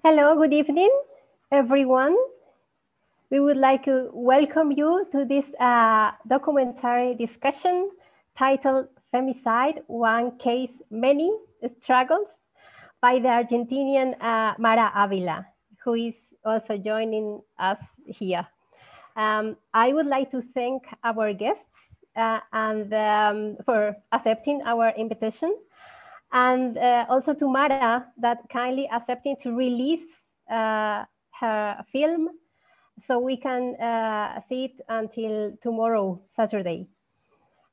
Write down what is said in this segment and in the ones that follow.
Hello, good evening, everyone. We would like to welcome you to this documentary discussion titled Femicide, One Case, Many Struggles by the Argentinian Mara Avila, who is also joining us here. I would like to thank our guests for accepting our invitation, and also to Mara that kindly accepting to release her film so we can see it until tomorrow, Saturday.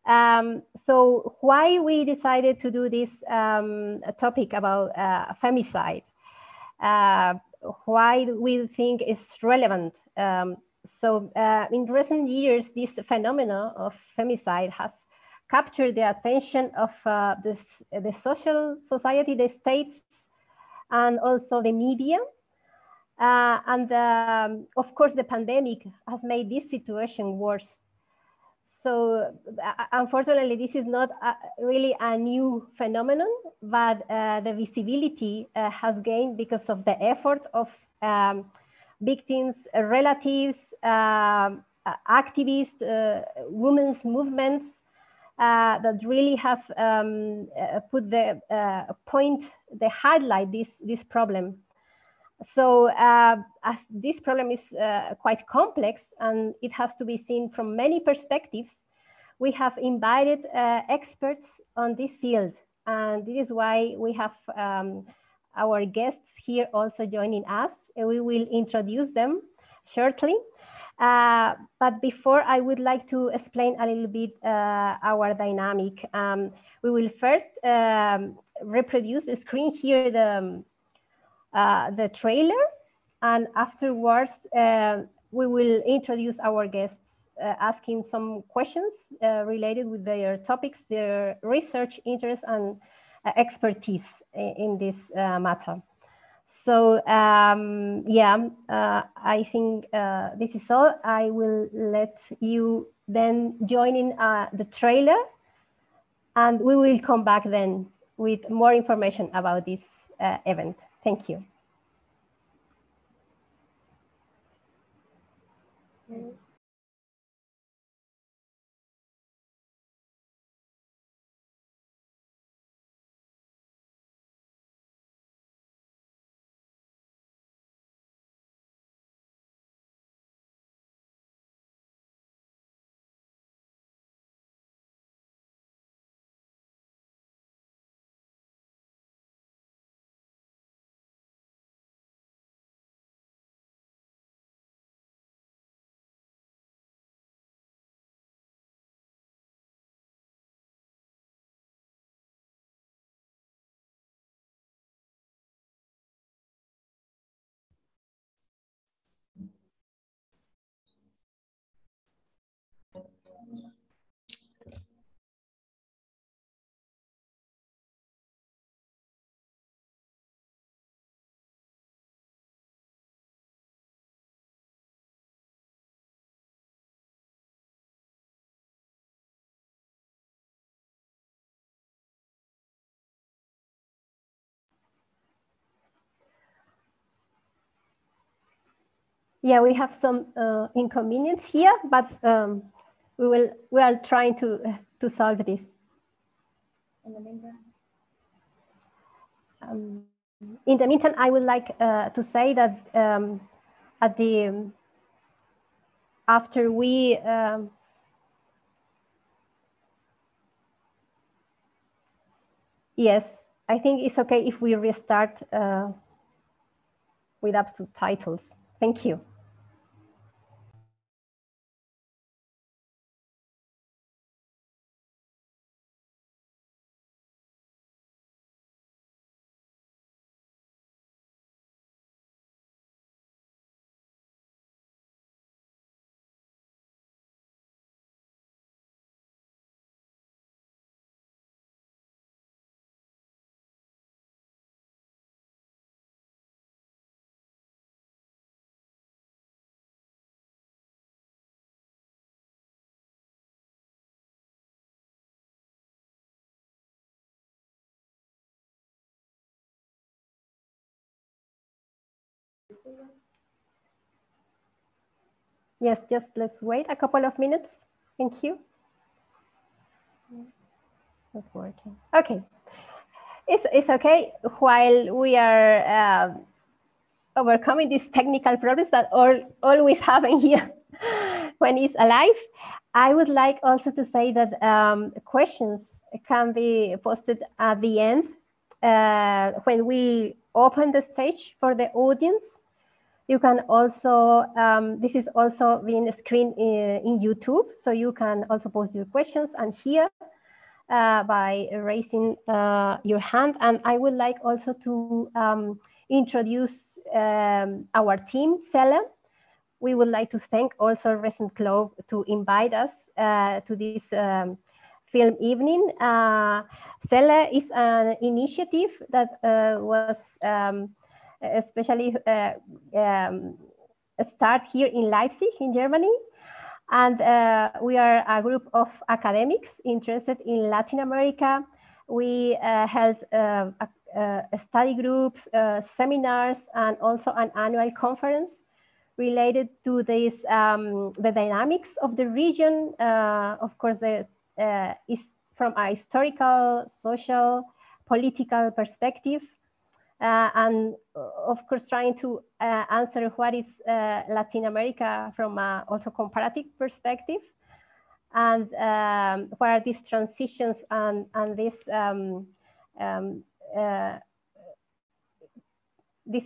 So why we decided to do this topic about femicide? Why we think it's relevant? In recent years, this phenomenon of femicide has captured the attention of the society, the states, and also the media. Of course, the pandemic has made this situation worse. So unfortunately, this is not really a new phenomenon, but the visibility has gained because of the effort of victims, relatives, activists, women's movements that really have put the highlight this problem. So as this problem is quite complex and it has to be seen from many perspectives, we have invited experts on this field. And this is why we have our guests here also joining us. We will introduce them shortly. But before, I would like to explain a little bit our dynamic. We will first reproduce a screen here, the trailer, and afterwards we will introduce our guests, asking some questions related with their topics, their research interests, and expertise in this matter. So I think this is all. I will let you then join in the trailer, and we will come back then with more information about this event. Thank you. Yeah, we have some inconvenience here, but we are trying to solve this. In the meantime, I would like to say that after we yes, I think it's okay if we restart without subtitles. Thank you. Yes, just let's wait a couple of minutes. Thank you. It's working. Okay. It's okay while we are overcoming these technical problems that always happen here when it's alive. I would like also to say that questions can be posted at the end when we open the stage for the audience. You can also, this is also being screened in YouTube, so you can also post your questions and here by raising your hand. And I would like also to introduce our team, CELLE. We would like to thank also Recent Club to invite us to this film evening. CELLE is an initiative that was especially start here in Leipzig in Germany. And we are a group of academics interested in Latin America. We held study groups, seminars, and also an annual conference related to this, the dynamics of the region. Of course, is from a historical, social, political perspective. And of course, trying to answer what is Latin America from a also comparative perspective, and what are these transitions and these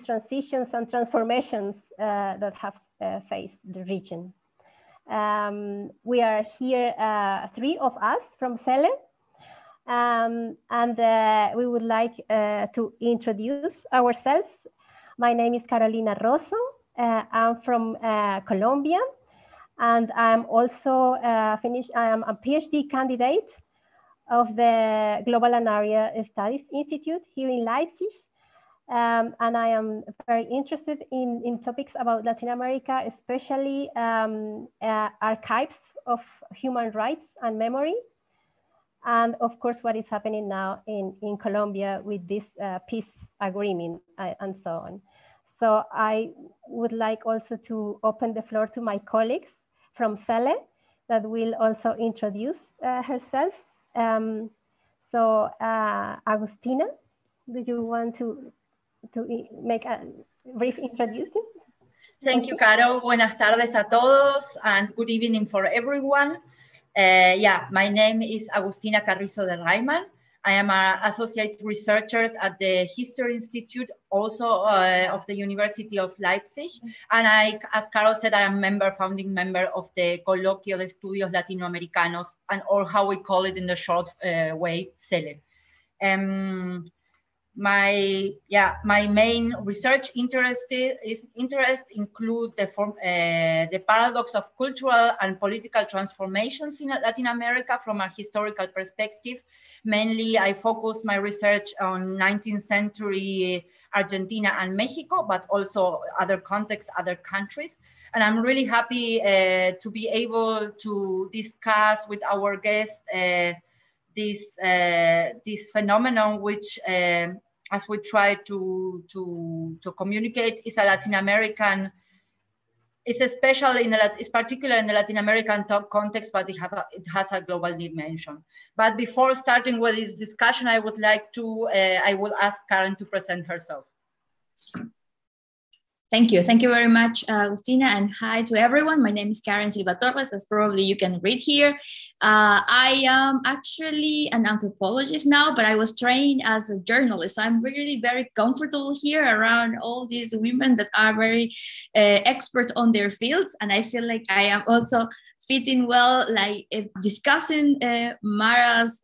transitions and transformations that have faced the region. We are here, 3 of us from CELLE. And we would like to introduce ourselves. My name is Carolina Rozo. I'm from Colombia, and I'm also I am a PhD candidate of the Global and Area Studies Institute here in Leipzig. And I am very interested in topics about Latin America, especially archives of human rights and memory. And of course, what is happening now in Colombia with this peace agreement and so on. So I would like also to open the floor to my colleagues from CELLE that will also introduce herself. So Agustina, do you want to make a brief introduction? Thank you, Caro. Buenas tardes a todos and good evening for everyone. Yeah, my name is Agustina Carrizo de Reimann. I am an associate researcher at the History Institute, also of the University of Leipzig. And as Carol said, I am founding member of the Coloquio de Estudios Latinoamericanos, or how we call it in the short way, CELLE. My main research interest include the paradox of cultural and political transformations in Latin America from a historical perspective. Mainly, I focus my research on 19th century Argentina and Mexico, but also other contexts, other countries. And I'm really happy to be able to discuss with our guests this phenomenon, which, as we try to communicate, is a Latin American. It's particular in the Latin American context, but it has a global dimension. But before starting with this discussion, I would like to, I will ask Karen to present herself. Thank you. Thank you very much, Agustina, and hi to everyone. My name is Karen Silva Torres, as probably you can read here. I am actually an anthropologist now, but I was trained as a journalist. So I'm really very comfortable here around all these women that are very experts on their fields. And I feel like I am also fitting well, like discussing Mara's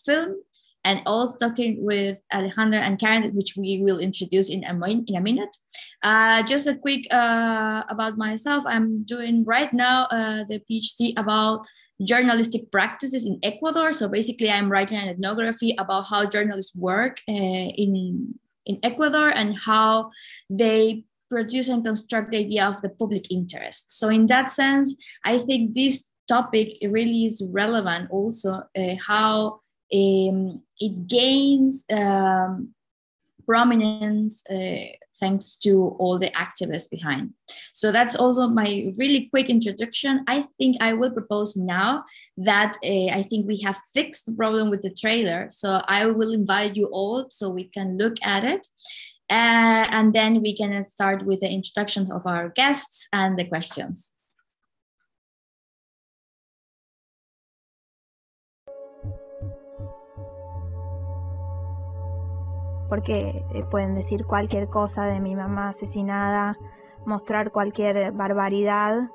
film, and also talking with Alejandra and Karen, which we will introduce in a minute. Just a quick about myself. I'm doing right now the PhD about journalistic practices in Ecuador. So basically I'm writing an ethnography about how journalists work in Ecuador and how they produce and construct the idea of the public interest. So in that sense, I think this topic really is relevant also, how it gains prominence thanks to all the activists behind. So that's also my really quick introduction. I think I will propose now that I think we have fixed the problem with the trailer. So I will invite you all so we can look at it. And then we can start with the introduction of our guests and the questions. Porque pueden decir cualquier cosa de mi mamá asesinada, mostrar cualquier barbaridad.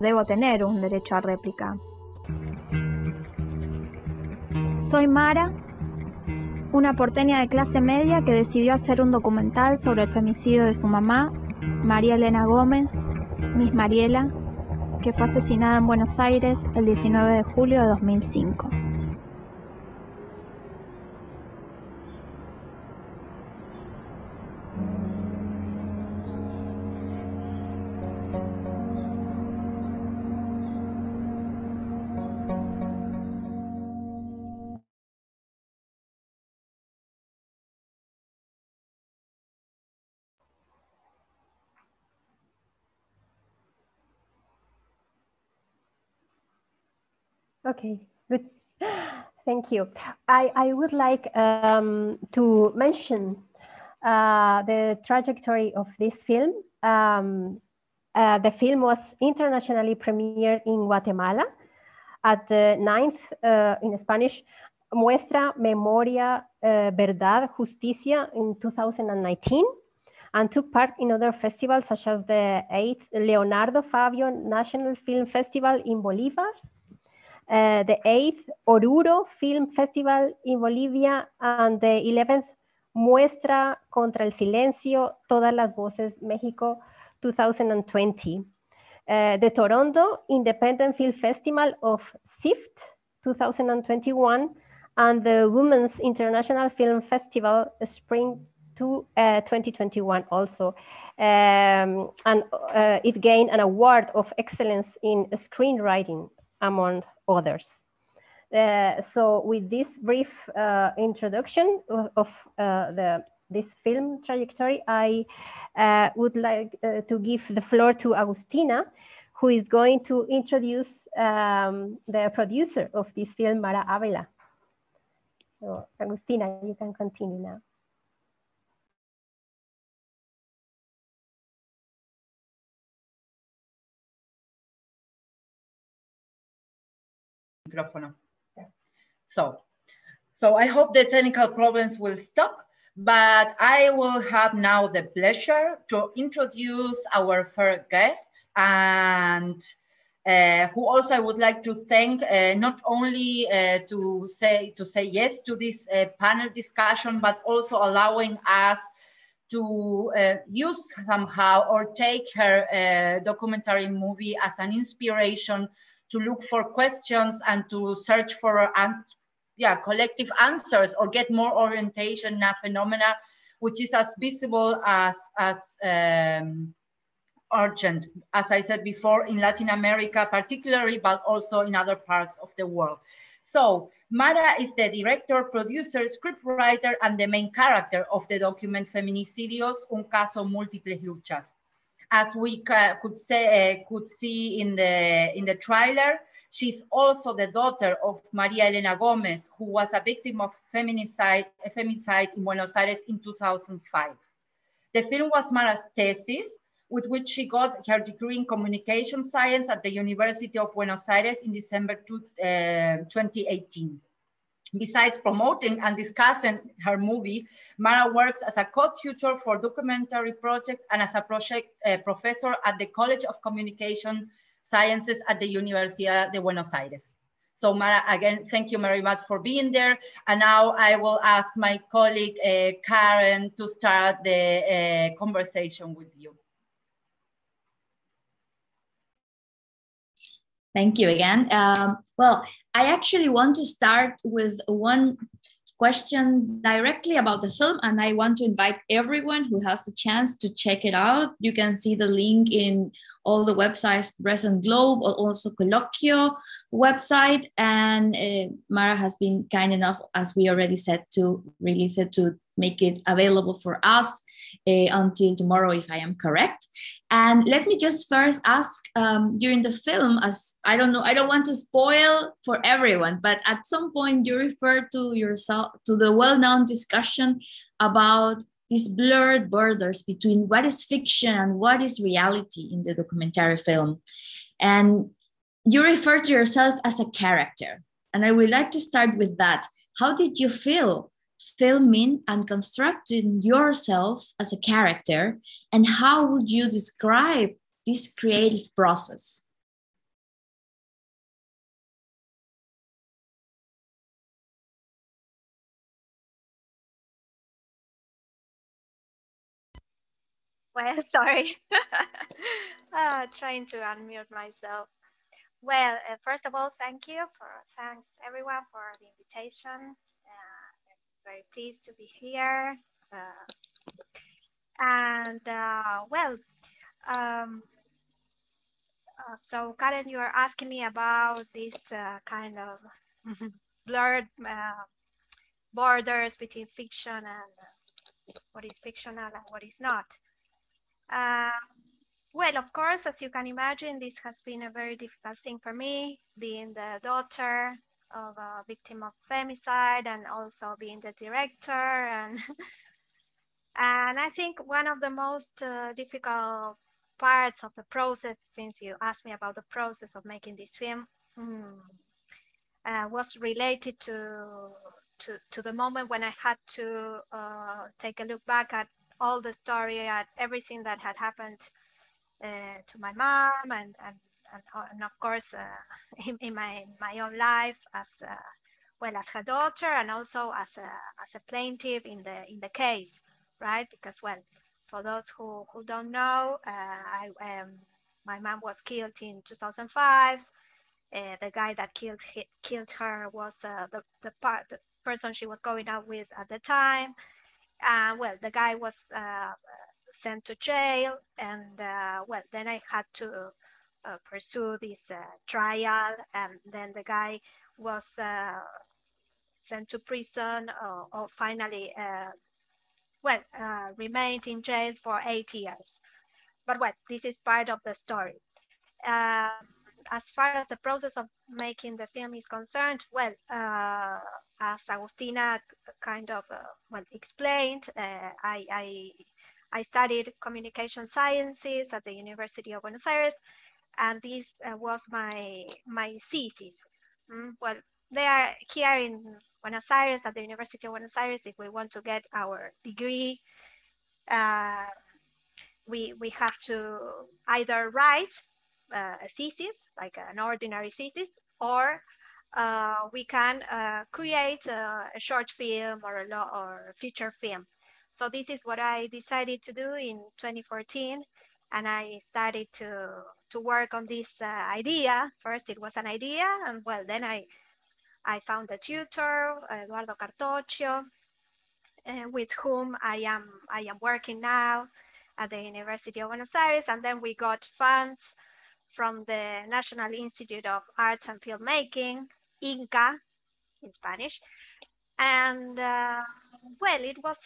Debo tener un derecho a réplica. Soy Mara, una porteña de clase media que decidió hacer un documental sobre el femicidio de su mamá, María Elena Gomez, Miss Mariela, que fue asesinada en Buenos Aires el 19 de julio de 2005. Okay, good. Thank you. I would like to mention the trajectory of this film. The film was internationally premiered in Guatemala at the 9th, in Spanish, Muestra, Memoria, Verdad, Justicia in 2019, and took part in other festivals such as the 8th Leonardo Fabio National Film Festival in Bolívar, the 8th Oruro Film Festival in Bolivia, and the 11th Muestra contra el Silencio, Todas las Voces, México 2020. The Toronto Independent Film Festival of SIFT 2021, and the Women's International Film Festival Spring 2021 also. And it gained an award of excellence in screenwriting, among others. So with this brief introduction of this film trajectory, I would like to give the floor to Agustina, who is going to introduce the producer of this film, Mara Avila. So Agustina, you can continue now. So I hope the technical problems will stop, but I will have now the pleasure to introduce our first guest, and who also I would like to thank not only to say yes to this panel discussion, but also allowing us to use somehow or take her documentary movie as an inspiration to look for questions and to search for collective answers or get more orientation in a phenomena which is as visible as urgent, as I said before, in Latin America particularly, but also in other parts of the world. So Mara is the director, producer, scriptwriter, and the main character of the document Feminicidios, un caso múltiples luchas. As we could see in the trailer, she's also the daughter of Maria Elena Gomez, who was a victim of femicide in Buenos Aires in 2005. The film was Mara's thesis, with which she got her degree in communication science at the University of Buenos Aires in December 2018. Besides promoting and discussing her movie, Mara works as a co-tutor for documentary projects and as a professor at the College of Communication Sciences at the Universidad de Buenos Aires. So Mara, again, thank you very much for being there. And now I will ask my colleague, Karen, to start the conversation with you. Thank you again. Well, I actually want to start with one question directly about the film, and I want to invite everyone who has the chance to check it out. You can see the link in all the websites, Recent Globe, or also Colloquio website. And Mara has been kind enough, as we already said, to release it, to make it available for us until tomorrow, if I am correct. And let me just first ask, during the film, as I don't know, I don't want to spoil for everyone, but at some point you refer to yourself to the well-known discussion about these blurred borders between what is fiction and what is reality in the documentary film. And you refer to yourself as a character. And I would like to start with that. How did you feel filming and constructing yourself as a character? And how would you describe this creative process? Well, sorry. Trying to unmute myself. Well, first of all, thanks everyone for the invitation. I'm very pleased to be here. So Karen, you are asking me about this kind of blurred borders between fiction and what is fictional and what is not. Well, of course, as you can imagine, this has been a very difficult thing for me, being the daughter of a victim of femicide and also being the director. And I think one of the most difficult parts of the process, since you asked me about the process of making this film, was related to the moment when I had to take a look back at all the story, at everything that had happened to my mom, and of course in my own life as well as her daughter, and also as a plaintiff in the case, right? Because, well, for those who don't know, my mom was killed in 2005. The guy that killed her was the person she was going out with at the time. Well, the guy was sent to jail, and well, then I had to pursue this trial, and then the guy was sent to prison, or finally, remained in jail for 8 years. But well, this is part of the story. As far as the process of making the film is concerned, well, as Agustina kind of explained, I studied communication sciences at the University of Buenos Aires, and this was my thesis. Well, they are here in Buenos Aires, at the University of Buenos Aires. If we want to get our degree, we have to either write a thesis, like an ordinary thesis, or we can create a short film or a feature film. So this is what I decided to do in 2014, and I started to work on this idea. First, it was an idea, and well, then I found a tutor, Eduardo Cartoccio, with whom I am working now at the University of Buenos Aires, and then we got funds from the National Institute of Arts and Filmmaking, INCA in Spanish. And well, it was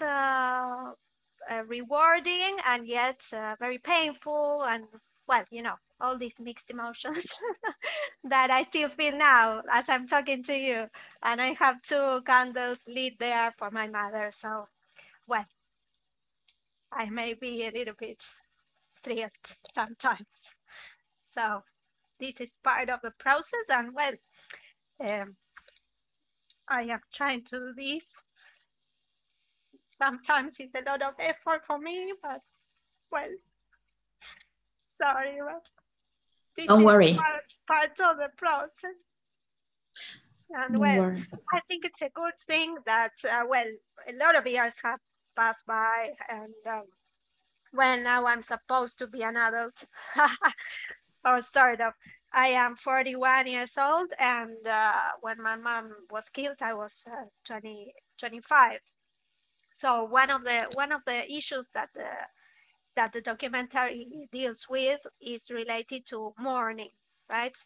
rewarding and yet very painful, and well, you know, all these mixed emotions that I still feel now as I'm talking to you. And I have 2 candles lit there for my mother. So, well, I may be a little bit thrilled sometimes. So this is part of the process, and well, I am trying to do this. Sometimes it's a lot of effort for me, but well, sorry, but this Don't worry. Part of the process. And Don't well, worry. I think it's a good thing that, well, a lot of years have passed by, and well, now I'm supposed to be an adult, or sort of. I am 41 years old, and when my mom was killed, I was 25. So one of the issues that the documentary deals with is related to mourning, right?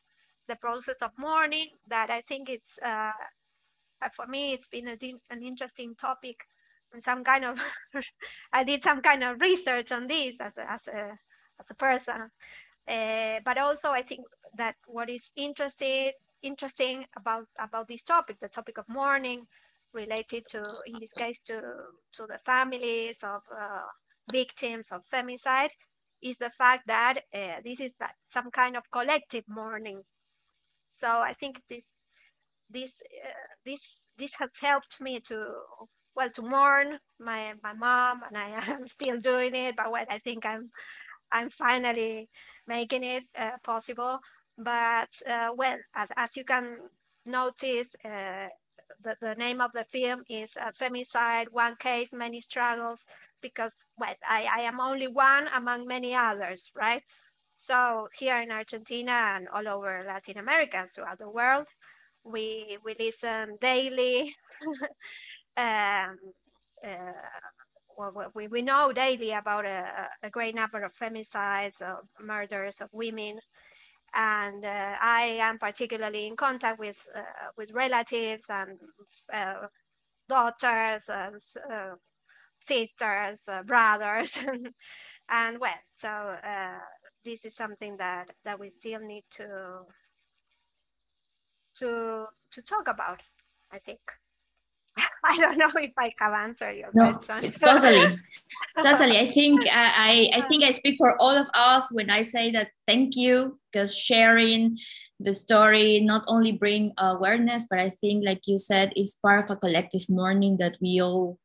The process of mourning, that I think it's for me it's been an interesting topic, and some kind of I did some kind of research on this as a person. But also I think that what is interesting about this topic, the topic of mourning, related to, in this case, to the families of victims of femicide, is the fact that this is some kind of collective mourning. So I think this has helped me to mourn my mom, and I am still doing it, but I think I'm finally making it possible. But as you can notice, the name of the film is Femicide, One Case, Many Struggles, because I am only one among many others, right? So here in Argentina and all over Latin America and throughout the world, we listen daily. We know daily about a great number of femicides, of murders of women, and I am particularly in contact with relatives and daughters, and sisters, brothers, and so this is something that we still need to talk about, I think. I don't know if I have answered your question. Totally. I think I think I speak for all of us when I say that thank you, because sharing the story not only bring awareness, but I think, like you said, it's part of a collective mourning that we all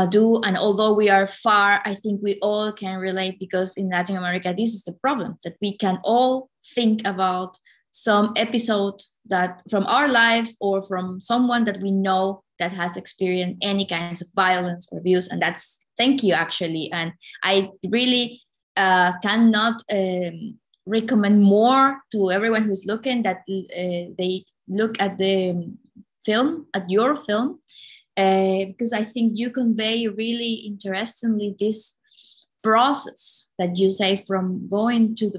do. And although we are far, I think we all can relate, because in Latin America, this is the problem, that we can all think about some episode that from our lives or from someone that we know that has experienced any kinds of violence or abuse. And that's, thank you, actually. And I really cannot recommend more to everyone who's looking that they look at the film, at your film, because I think you convey really interestingly this process that you say, from going to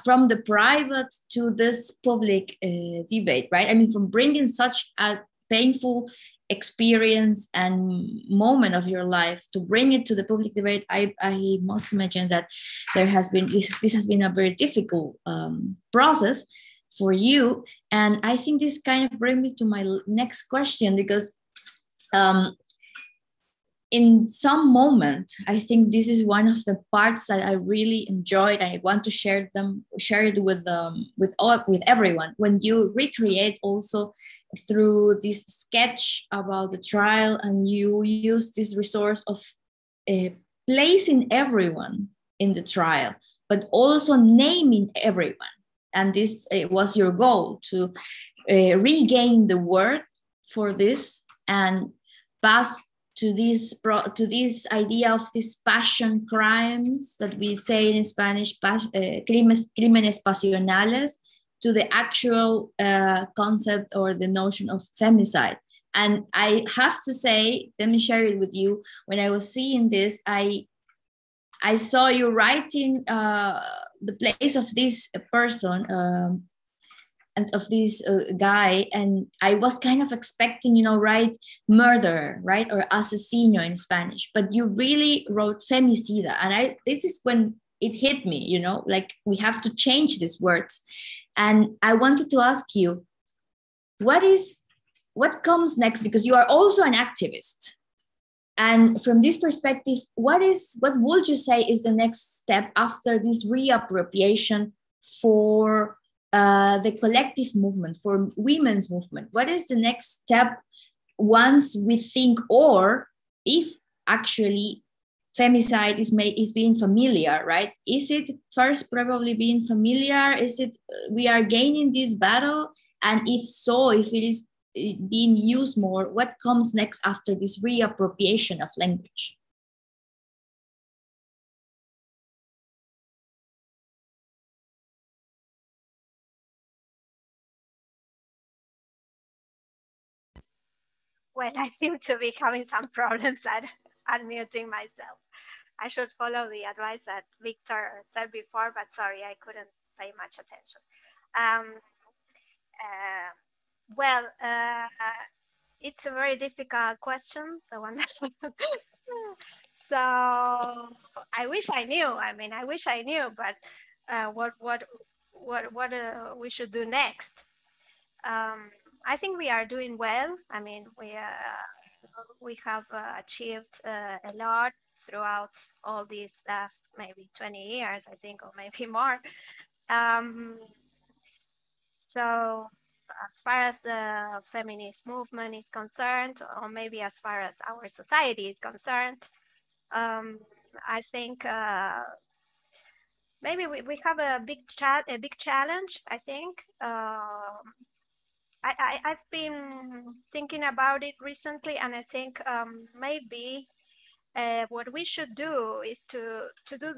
from the private to this public debate, right? I mean, from bringing such a painful experience and moment of your life to bring it to the public debate. I must imagine that there has been this has been a very difficult process for you. And I think this kind of brings me to my next question, because in some moment, I think this is one of the parts that I really enjoyed. I want to share it with everyone. When you recreate also through this sketch about the trial, and you use this resource of placing everyone in the trial, but also naming everyone. And this was your goal, to regain the word for this and pass to this idea of these passion crimes that we say in Spanish, crímenes pasionales, to the actual concept or the notion of femicide. And I have to say, let me share it with you. When I was seeing this, I saw you writing the place of this person and of this guy, and I was kind of expecting, write murderer, right, or asesino in Spanish, but you really wrote femicida, and this is when it hit me, like we have to change these words. And I wanted to ask you, what comes next, because you are also an activist. And from this perspective, what would you say is the next step after this reappropriation for the collective movement, for women's movement? What is the next step once we think, or if actually femicide is being familiar, right? Is it first probably being familiar? Is it we are gaining this battle? And if so, if it is being used more, what comes next after this reappropriation of language? Well, I seem to be having some problems at unmuting myself. I should follow the advice that Victor said before, but sorry, I couldn't pay much attention. Well, it's a very difficult question, the one. So I wish I knew. I mean, I wish I knew, but what we should do next? I think we are doing well. I mean, we have achieved a lot throughout all these last maybe 20 years, I think, or maybe more. So as far as the feminist movement is concerned, or maybe as far as our society is concerned, I think maybe we have a big challenge, I think. I've been thinking about it recently, and I think maybe what we should do is to do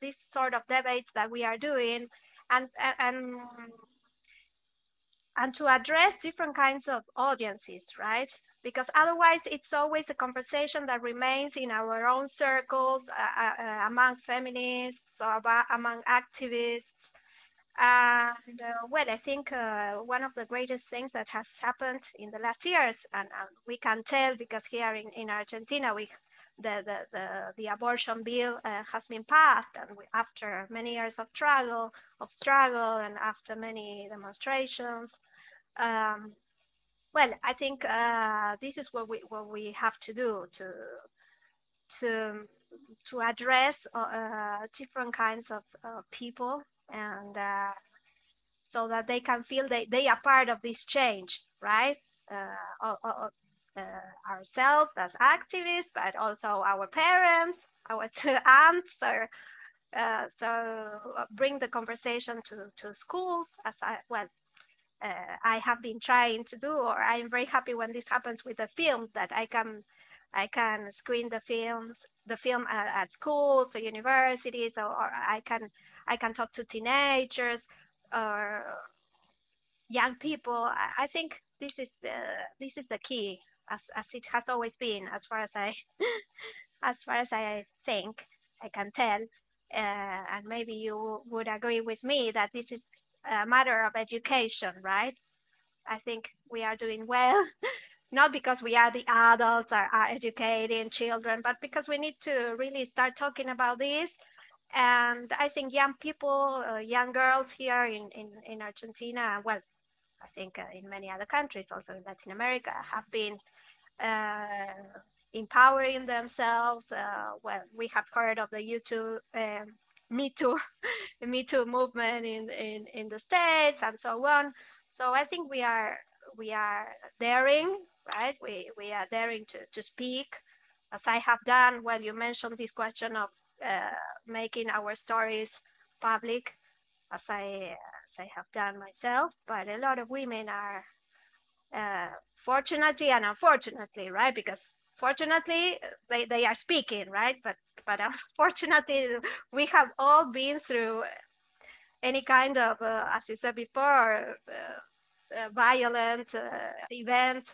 this sort of debates that we are doing, and to address different kinds of audiences, right? Because otherwise it's always a conversation that remains in our own circles, among feminists or among activists. And well, I think one of the greatest things that has happened in the last years, and we can tell because here in Argentina, the abortion bill has been passed, and after many years of struggle, and after many demonstrations, well, I think this is what we have to do to address different kinds of people, and so that they can feel they are part of this change, right? Ourselves as activists, but also our parents, our aunts, or so bring the conversation to schools, as I have been trying to do, or I'm very happy when this happens with the films, that I can screen the film at schools or universities, or I can talk to teenagers or young people. I think this is the key, as it has always been, as far as I think I can tell, and maybe you would agree with me that this is a matter of education, right? I think we are doing well, not because we are the adults are educating children, but because we need to really start talking about this. And I think young people, young girls here in Argentina, well, I think in many other countries, also in Latin America, have been empowering themselves. Well, we have heard of the YouTube Me Too, the Me Too movement in the States and so on. So I think we are daring, right? We are daring to speak, as I have done. Well, you mentioned this question of making our stories public, as I have done myself, but a lot of women are, fortunately and unfortunately, right? Because fortunately they are speaking, right? But unfortunately, we have all been through any kind of, as you said before, violent event,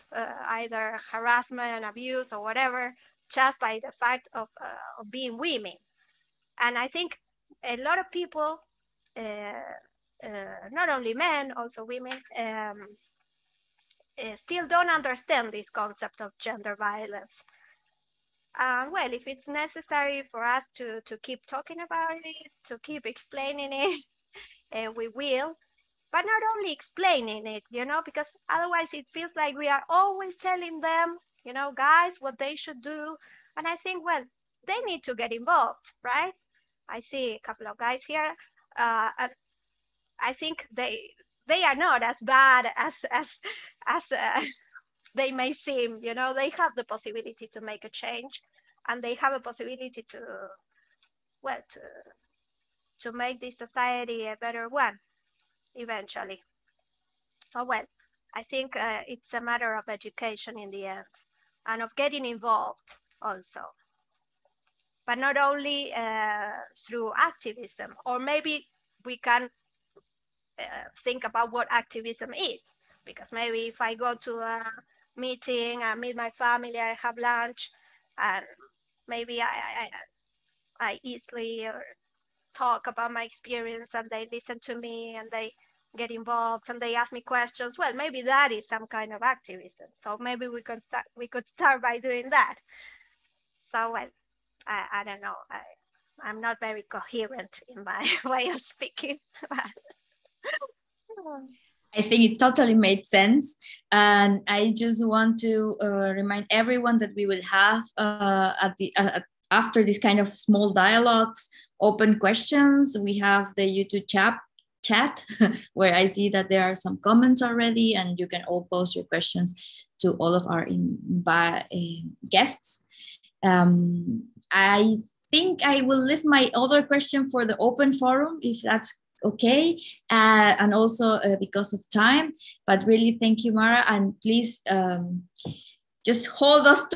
either harassment, abuse, or whatever, just by the fact of being women. And I think a lot of people, not only men, also women, still don't understand this concept of gender violence. Well, if it's necessary for us to keep talking about it, to keep explaining it, we will. But not only explaining it, because otherwise it feels like we are always telling them, guys, what they should do. And I think, well, they need to get involved, right? I see a couple of guys here. And I think they are not as bad as they may seem. They have the possibility to make a change, and they have a possibility to, well, to make this society a better one eventually. So, well, I think it's a matter of education in the end, and of getting involved also. But not only through activism, or maybe we can think about what activism is, because maybe if I go to meeting, I meet my family, I have lunch, and maybe I easily talk about my experience, and they listen to me, and they get involved, and they ask me questions. Well, maybe that is some kind of activism. So maybe we could start by doing that. So well, I don't know. I'm not very coherent in my way of speaking. I think it totally made sense. And I just want to remind everyone that we will have after this kind of small dialogues, open questions. We have the YouTube chat where I see that there are some comments already, and you can all post your questions to all of our guests. I think I will leave my other question for the open forum, if that's okay, and also because of time. But really, thank you, Mara, and please just hold those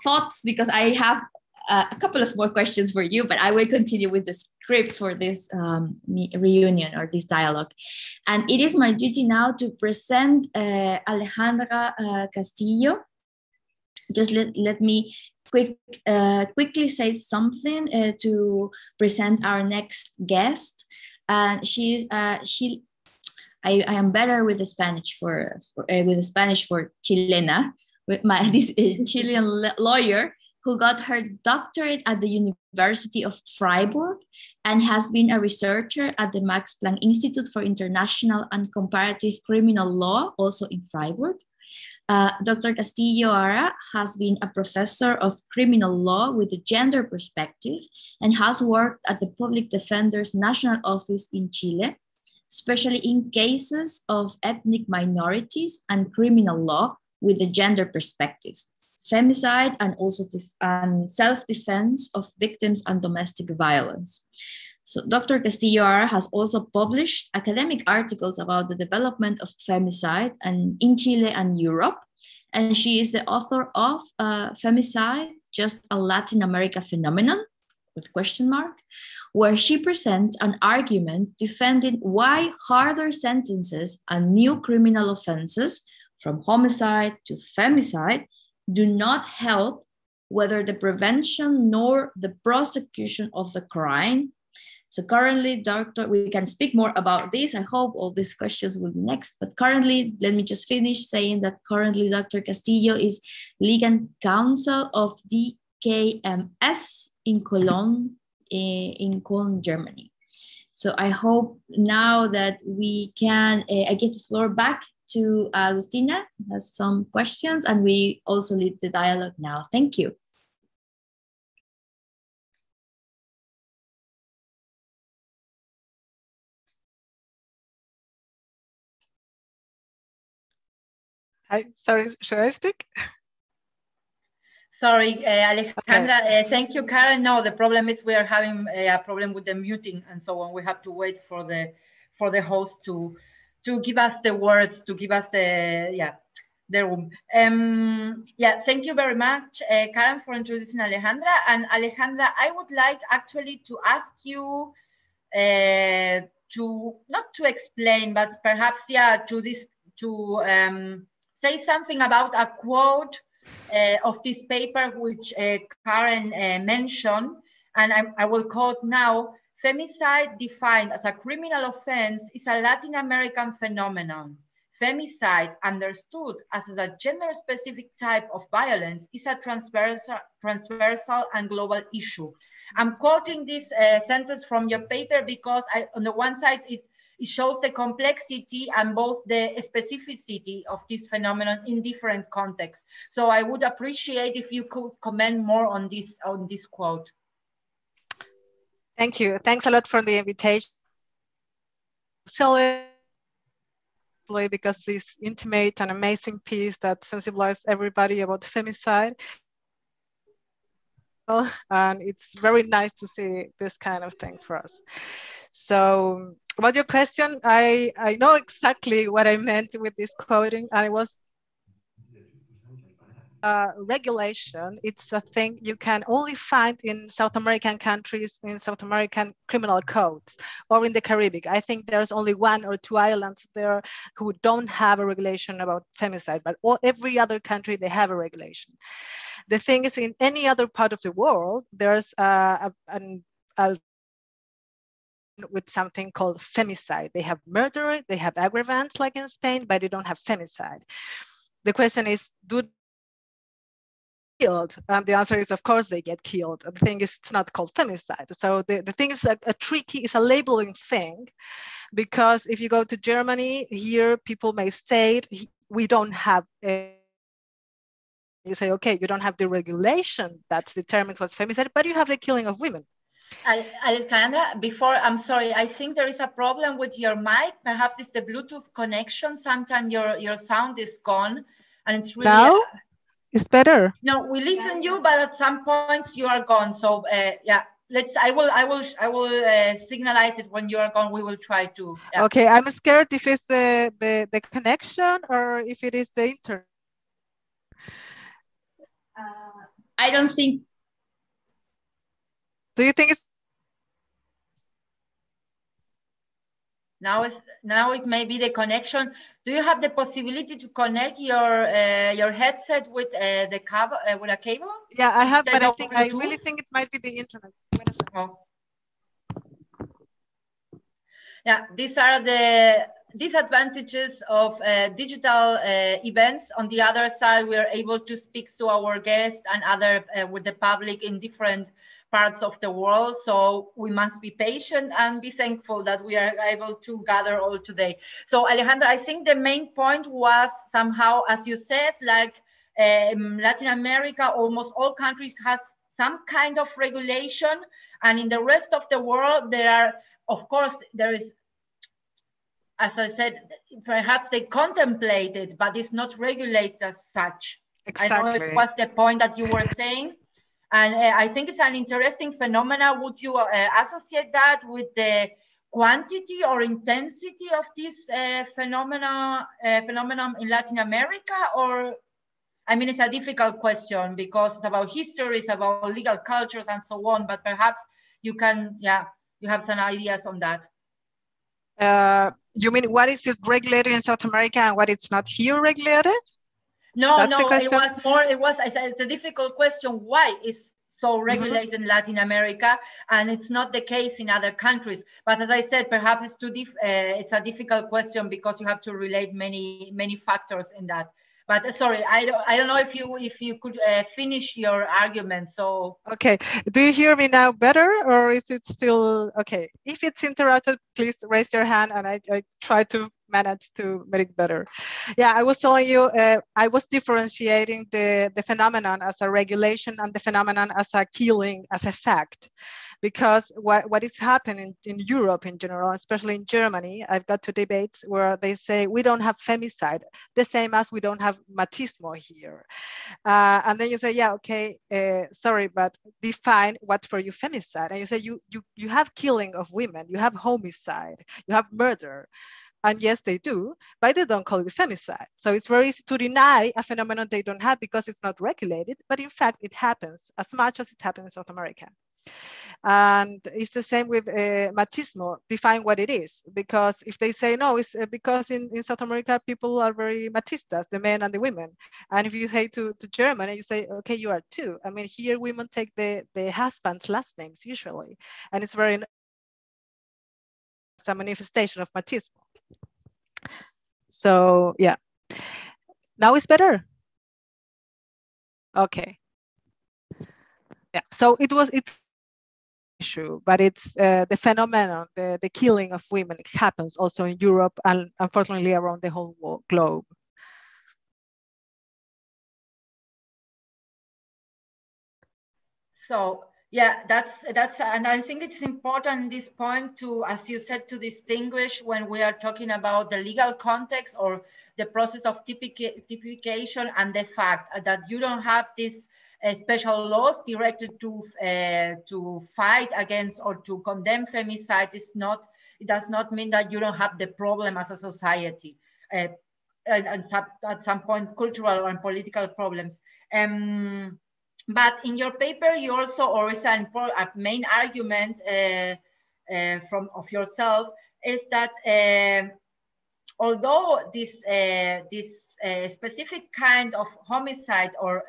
thoughts, because I have a couple of more questions for you, but I will continue with the script for this reunion or this dialogue. And it is my duty now to present Alejandra Castillo. Just let me quickly say something to present our next guest. And I am better with the Spanish for Chilena, with this Chilean lawyer who got her doctorate at the University of Freiburg and has been a researcher at the Max Planck Institute for International and Comparative Criminal Law, also in Freiburg. Dr. Castillo Ara has been a professor of criminal law with a gender perspective and has worked at the Public Defender's National Office in Chile, especially in cases of ethnic minorities and criminal law with a gender perspective, femicide, and also self-defense of victims and domestic violence. So Dr. Castillo Ara has also published academic articles about the development of femicide in Chile and Europe. And she is the author of Femicide, Just a Latin America Phenomenon, with question mark, where she presents an argument defending why harder sentences and new criminal offenses, from homicide to femicide, do not help whether the prevention nor the prosecution of the crime. So currently, we can speak more about this. I hope all these questions will be next. But currently, let me just finish saying that currently Dr. Castillo is legal counsel of DKMS in Cologne, Germany. So I hope now that we can, I give the floor back to Agustina, who has some questions, and we also lead the dialogue now. Thank you. Hi, sorry, should I speak? Sorry, Alejandra, okay. Thank you, Karen. No, the problem is we are having a problem with the muting and so on. We have to wait for the host to give us the words, to give us the room. Thank you very much, Karen, for introducing Alejandra. And Alejandra, I would like actually to ask you not to explain, but perhaps to say something about a quote of this paper which Karen mentioned, and I will quote now: "Femicide defined as a criminal offense is a Latin American phenomenon. Femicide understood as a gender-specific type of violence is a transversal and global issue." I'm quoting this sentence from your paper because on the one side, it shows the complexity and both the specificity of this phenomenon in different contexts. So I would appreciate if you could comment more on this quote. Thank you. Thanks a lot for the invitation. CELLE, because this intimate and amazing piece that sensibilized everybody about femicide. And it's very nice to see this kind of things for us. So about your question, I know exactly what I meant with this quoting, and it was regulation, it's a thing you can only find in South American countries, in South American criminal codes, or in the Caribbean. I think there's only 1 or 2 islands there who don't have a regulation about femicide, but every other country, they have a regulation. The thing is, in any other part of the world, there's with something called femicide. They have murder, they have aggravants like in Spain, but they don't have femicide. The question is, do killed? The answer is, of course, they get killed. The thing is, it's not called femicide. So the thing is it's a labeling thing, because if you go to Germany, here people may say, we don't have you say, okay, you don't have the regulation that determines what's femicide, but you have the killing of women. Alejandra, I'm sorry, I think there is a problem with your mic. Perhaps it's the Bluetooth connection. Sometimes your sound is gone, and it's really... Now? It's better. No, we listen you, but at some points you are gone. So yeah, I will signalize it when you are gone. We will try to. Yeah. Okay, I'm scared if it's the connection or if it is the internet. I don't think. Do you think it's? Now it may be the connection. Do you have the possibility to connect your headset with the cable with a cable? Yeah, I have, but I really think it might be the internet. Oh. Yeah, these are the disadvantages of digital events. On the other side, we are able to speak to our guests and other with the public in different parts of the world. So we must be patient and be thankful that we are able to gather all today. So Alejandra, I think the main point was somehow, as you said, like Latin America, almost all countries has some kind of regulation. And in the rest of the world, there are, of course, there is, as I said, perhaps they contemplate it, but it's not regulated as such. Exactly. I know it was the point that you were saying. And I think it's an interesting phenomena. Would you associate that with the quantity or intensity of this phenomenon in Latin America? Or, I mean, it's a difficult question because it's about history, it's about legal cultures and so on, but perhaps you can, yeah, you have some ideas on that. You mean what is regulated in South America and what it's not here regulated? No, it was more, it's a difficult question. Why is so regulated in Latin America and it's not the case in other countries? But as I said, perhaps it's a difficult question because you have to relate many factors in that. But sorry, I don't know if you could finish your argument. So okay, do you hear me now better, or is it still okay? If it's interrupted, please raise your hand, and I try to manage to make it better. Yeah, I was telling you, I was differentiating the phenomenon as a regulation and the phenomenon as a killing, as a fact. Because what is happening in Europe in general, especially in Germany, I've got two debates where they say we don't have femicide, the same as we don't have machismo here. And then you say, yeah, okay, sorry, but define what for you femicide. And you say you have killing of women, you have homicide, you have murder. And yes, they do, but they don't call it femicide. So it's very easy to deny a phenomenon they don't have because it's not regulated. But in fact, it happens as much as it happens in South America. And it's the same with machismo, define what it is. Because if they say, no, it's because in South America, people are very machistas, the men and the women. And if you say to Germany, you say, okay, you are too. I mean, here women take the husband's last names usually. And it's very, it's a manifestation of machismo. So yeah, now it's better. Okay. Yeah, so it's issue, but it's the phenomenon, the killing of women happens also in Europe and unfortunately around the whole globe. So yeah, that's and I think it's important at this point to, as you said, to distinguish when we are talking about the legal context or the process of typification and the fact that you don't have this special laws directed to fight against or to condemn femicide. It does not mean that you don't have the problem as a society. at some point cultural and political problems. But in your paper, you also, or is a main argument of yourself, is that although this specific kind of homicide or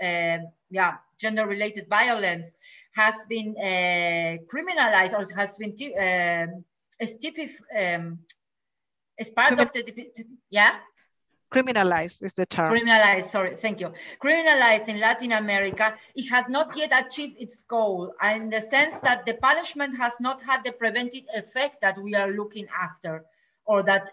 gender-related violence has been criminalized or has been as part of the criminalized is the term. Criminalized, sorry, thank you. Criminalized in Latin America, it had not yet achieved its goal, in the sense that the punishment has not had the preventive effect that we are looking after, or that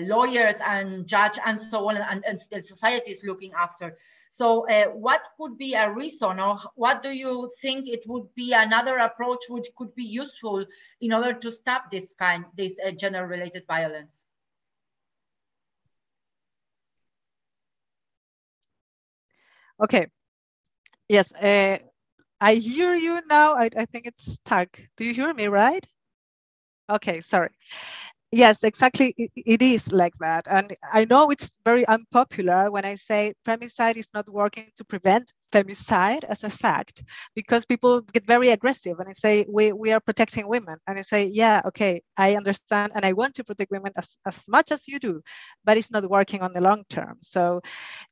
lawyers and judge and so on, and the society is looking after. So what could be a reason, or what do you think it would be another approach which could be useful in order to stop this gender-related violence? Okay. Yes, I hear you now. I think it's stuck. Do you hear me, right? Okay, sorry. Yes, exactly. It is like that. And I know it's very unpopular when I say femicide is not working to prevent femicide as a fact, because people get very aggressive and I say, we are protecting women. And I say, yeah, okay, I understand. And I want to protect women as much as you do, but it's not working on the long term. So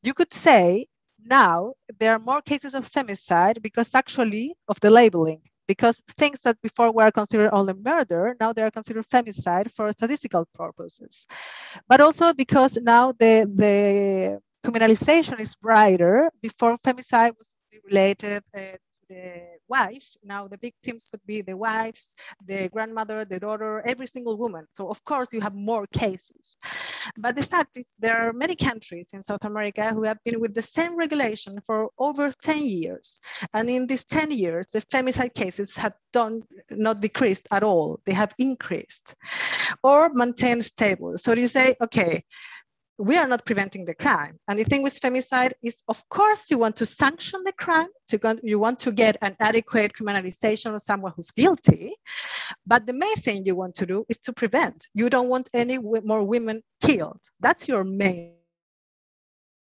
you could say, now there are more cases of femicide because actually of the labeling, because things that before were considered only murder, now they are considered femicide for statistical purposes. But also because now the criminalization is brighter. Before, femicide was related to the wife. Now the victims could be the wives, the grandmother, the daughter, every single woman. So of course you have more cases. But the fact is there are many countries in South America who have been with the same regulation for over 10 years. And in these 10 years, the femicide cases have not decreased at all. They have increased or maintained stable. So you say, okay, we are not preventing the crime. And the thing with femicide is, of course, you want to sanction the crime. You want to get an adequate criminalization of someone who's guilty. But the main thing you want to do is to prevent. You don't want any more women killed. That's your main.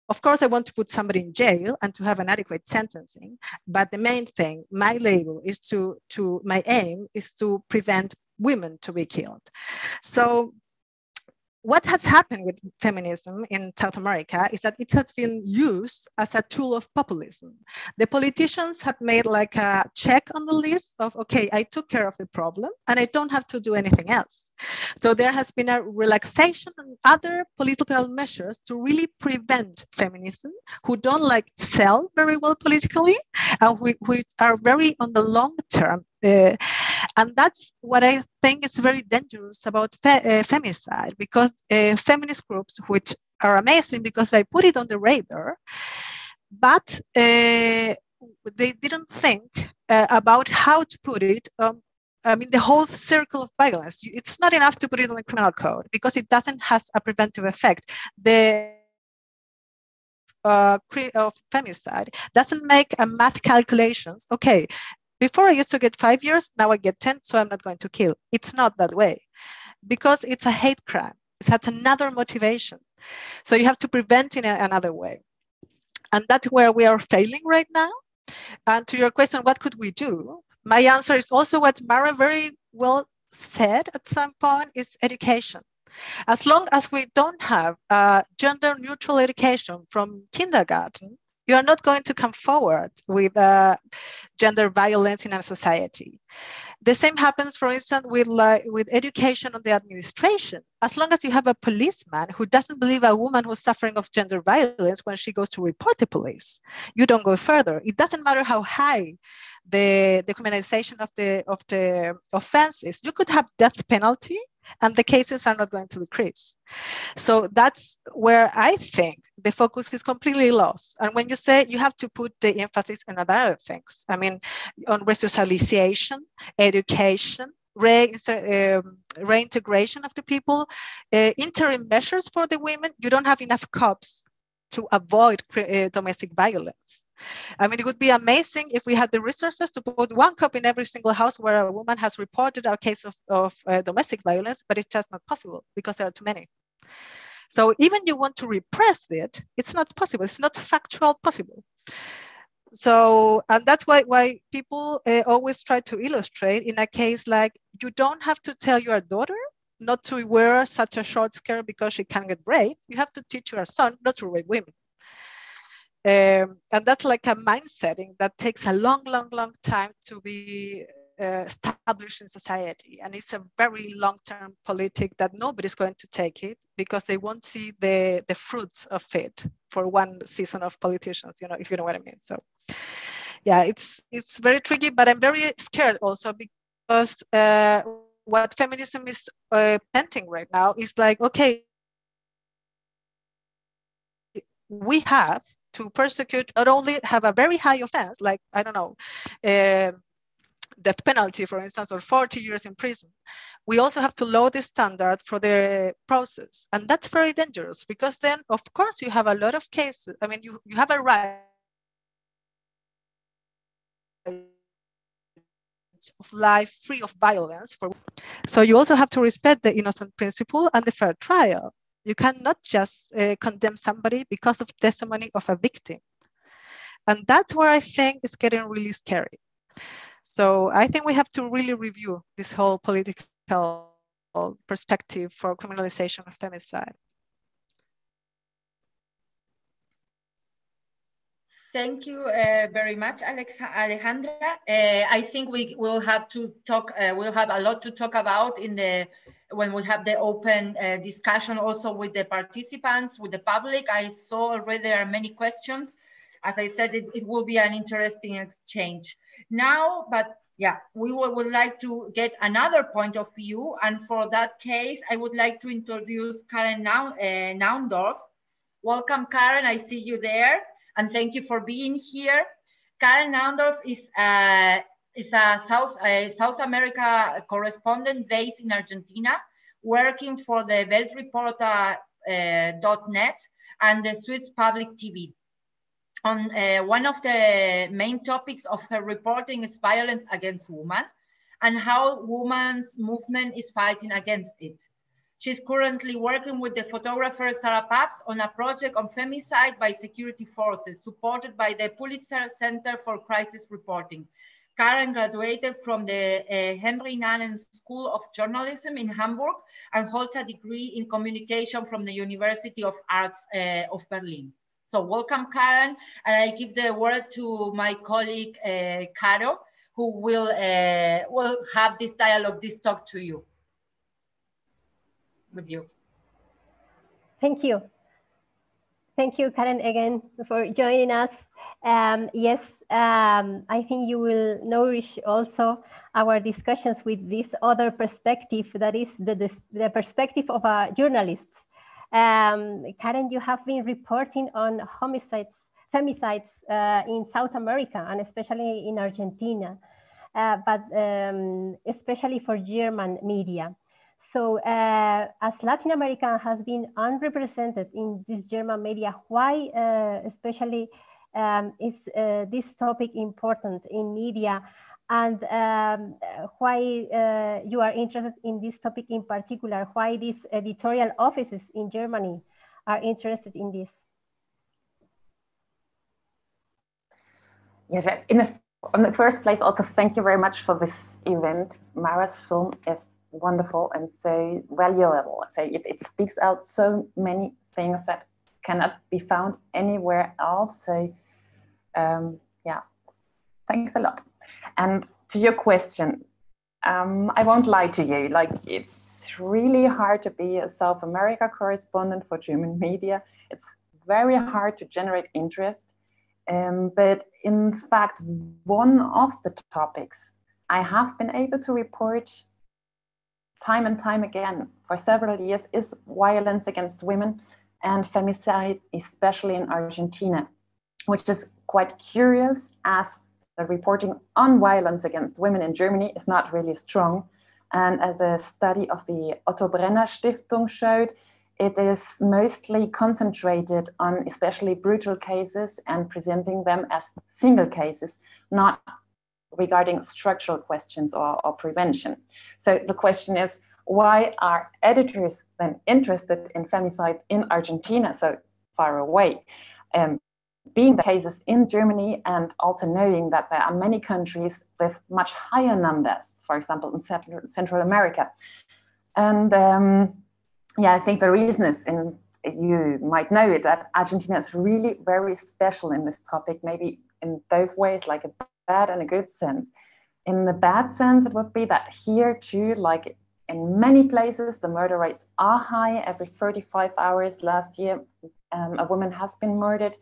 Of course, I want to put somebody in jail and to have an adequate sentencing. But the main thing, my label is my aim is to prevent women to be killed. So what has happened with feminism in South America is that it has been used as a tool of populism. The politicians have made like a check on the list of, okay, I took care of the problem and I don't have to do anything else. So there has been a relaxation on other political measures to really prevent feminism, who don't like sell very well politically, and who are very on the long term. And that's what I think is very dangerous about femicide, because feminist groups, which are amazing because I put it on the radar, but they didn't think about how to put it. I mean, the whole circle of violence. It's not enough to put it on the criminal code because it doesn't have a preventive effect. The of femicide doesn't make a math calculations. Okay, before I used to get 5 years, now I get 10, so I'm not going to kill. It's not that way, because it's a hate crime. It has another motivation. So you have to prevent in another way. And that's where we are failing right now. And to your question, what could we do? My answer is also what Mara very well said at some point, is education. As long as we don't have gender neutral education from kindergarten, you are not going to come forward with gender violence in our society. The same happens, for instance, with education on the administration. As long as you have a policeman who doesn't believe a woman who's suffering of gender violence when she goes to report the police, you don't go further. It doesn't matter how high the criminalization of the offenses. You could have death penalty, and the cases are not going to decrease. So that's where I think the focus is completely lost. And when you say you have to put the emphasis on other things, I mean, on resocialization, education, reintegration of the people, interim measures for the women, you don't have enough cops to avoid domestic violence. I mean, it would be amazing if we had the resources to put one cop in every single house where a woman has reported a case of domestic violence, but it's just not possible because there are too many. So even you want to repress it, it's not possible. It's not factual possible. So, and that's why people always try to illustrate in a case like, you don't have to tell your daughter not to wear such a short skirt because she can get raped. You have to teach your son not to rape women. And that's like a mindset that takes a long time to be established in society. And it's a very long-term politic that nobody's going to take it because they won't see the fruits of it for one season of politicians, you know, if you know what I mean. So yeah, it's very tricky, but I'm very scared also because what feminism is presenting right now is like, okay, we have to persecute, not only have a very high offense, like, I don't know, death penalty, for instance, or 40 years in prison. We also have to lower the standard for the process. And that's very dangerous because then, of course, you have a lot of cases. I mean, you have a right of life free of violence. So you also have to respect the innocent principle and the fair trial. You cannot just condemn somebody because of testimony of a victim. And that's where I think it's getting really scary. So I think we have to really review this whole political perspective for criminalization of femicide. Thank you very much, Alejandra. I think we will have to talk. We'll have a lot to talk about when we have the open discussion also with the participants, with the public. I saw already there are many questions. As I said, it will be an interesting exchange. Now, but yeah, we would like to get another point of view. And for that case, I would like to introduce Karen Naundorf. Welcome, Karen, I see you there. And thank you for being here. Karen Naundorf is a South America correspondent based in Argentina, working for the Weltreporter.net and the Swiss Public TV. On one of the main topics of her reporting is violence against women and how women's movement is fighting against it. She's currently working with the photographer Sarah Papst on a project on femicide by security forces, supported by the Pulitzer Center for Crisis Reporting. Karen graduated from the Henry Nannen School of Journalism in Hamburg and holds a degree in communication from the University of Arts of Berlin. So welcome, Karen, and I give the word to my colleague, Caro, who will have this dialogue, this talk to you. With you. Thank you. Thank you, Karen, again for joining us. Yes, I think you will nourish also our discussions with this other perspective, that is the perspective of a journalist. Karen, you have been reporting on femicides in South America and especially in Argentina, but especially for German media. So as Latin America has been unrepresented in this German media, why especially is this topic important in media, and why you are interested in this topic in particular, why these editorial offices in Germany are interested in this? Yes, in the first place, also thank you very much for this event. Mara's film is wonderful and so valuable. So it speaks out so many things that cannot be found anywhere else. So yeah, thanks a lot. And to your question, I won't lie to you, like it's really hard to be a South America correspondent for German media. It's very hard to generate interest. But in fact, one of the topics I have been able to report time and time again for several years is violence against women and femicide, especially in Argentina, which is quite curious as the reporting on violence against women in Germany is not really strong. And as a study of the Otto Brenner Stiftung showed, it is mostly concentrated on especially brutal cases and presenting them as single cases, not regarding structural questions or prevention. So the question is, why are editors then interested in femicides in Argentina so far away? Being the cases in Germany and also knowing that there are many countries with much higher numbers, for example, in Central America. And yeah, I think the reason is, and you might know it, that Argentina is really very special in this topic, maybe in both ways, like a bad and a good sense. In the bad sense, it would be that here too, like in many places, the murder rates are high. Every 35 hours last year, a woman has been murdered,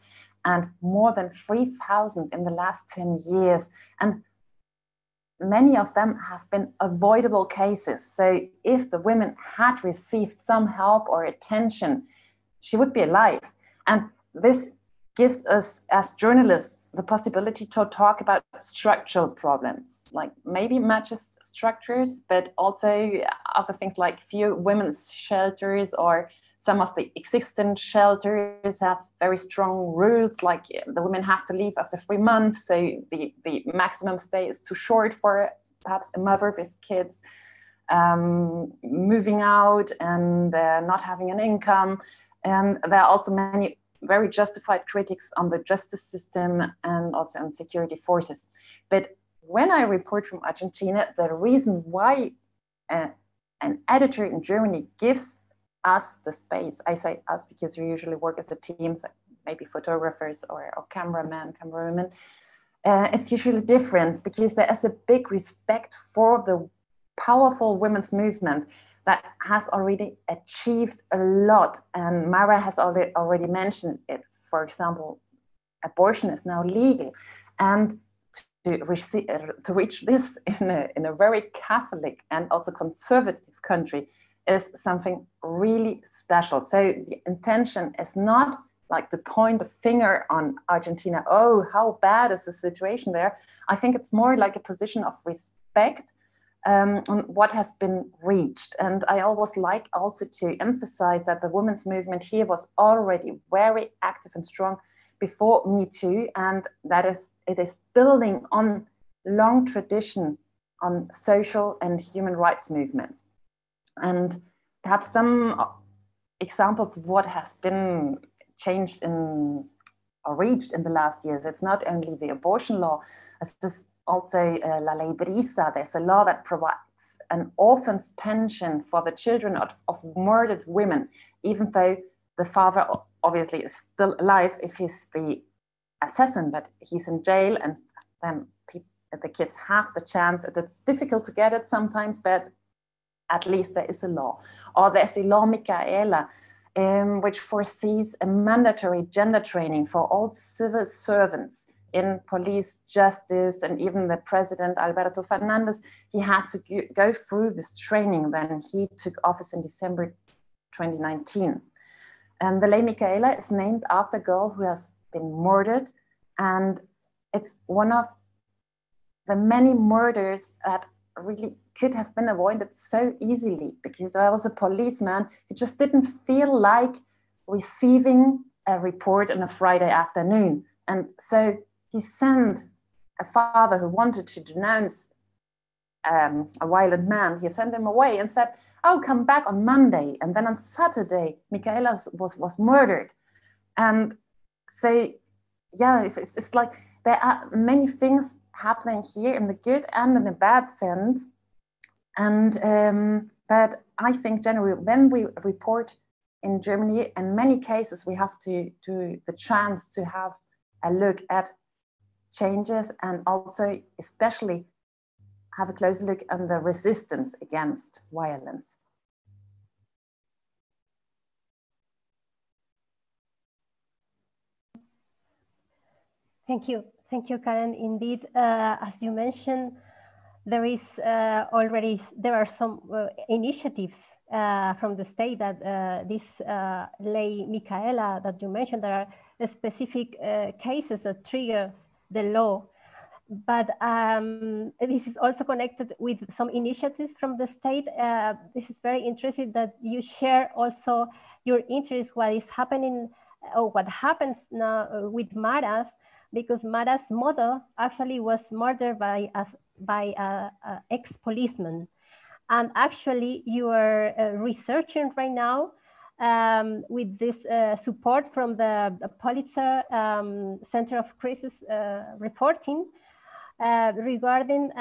and more than 3,000 in the last 10 years. And many of them have been avoidable cases. So if the woman had received some help or attention, she would be alive. And this gives us as journalists the possibility to talk about structural problems, like maybe not just structures, but also other things like few women's shelters, or some of the existing shelters have very strong rules, like the women have to leave after 3 months. So the maximum stay is too short for perhaps a mother with kids, moving out and not having an income. And there are also many very justified critics on the justice system and also on security forces. But when I report from Argentina, the reason why an editor in Germany gives us the space, I say us because we usually work as a team, so maybe photographers or camerawomen, it's usually different because there is a big respect for the powerful women's movement that has already achieved a lot. And Mara has already mentioned it. For example, abortion is now legal. And to reach this in a very Catholic and also conservative country is something really special. So the intention is not like to point the finger on Argentina, oh, how bad is the situation there? I think it's more like a position of respect on what has been reached. And I always like also to emphasize that the women's movement here was already very active and strong before Me Too, and that it is building on long tradition on social and human rights movements. And perhaps some examples of what has been changed or reached in the last years. It's not only the abortion law, it's also La Ley Brisa. There's a law that provides an orphan's pension for the children of murdered women, even though the father obviously is still alive if he's the assassin, but he's in jail, and then the kids have the chance. It's difficult to get it sometimes, but at least there is a law. Or there's the law Micaela, which foresees a mandatory gender training for all civil servants in police, justice, and even the president, Alberto Fernandez, he had to go through this training when he took office in December 2019. And the Ley Micaela is named after a girl who has been murdered, and it's one of the many murders that really could have been avoided so easily, because I was a policeman who just didn't feel like receiving a report on a Friday afternoon. And so he sent a father who wanted to denounce a violent man. He sent him away and said, oh, come back on Monday. And then on Saturday, Micaela was murdered. And so, yeah, it's like there are many things happening here in the good and in the bad sense. And but I think generally when we report in Germany, in many cases we have to do the chance to have a look at changes and also especially have a closer look at the resistance against violence. Thank you, Karen. Indeed, as you mentioned, there are some initiatives from the state that this Ley Micaela that you mentioned, there are specific cases that trigger the law. But this is also connected with some initiatives from the state. This is very interesting that you share also your interest, what is happening, or what happens now with Maras, because Mara's mother actually was murdered by an ex-policeman. And actually, you are researching right now with this support from the Pulitzer Center of Crisis Reporting regarding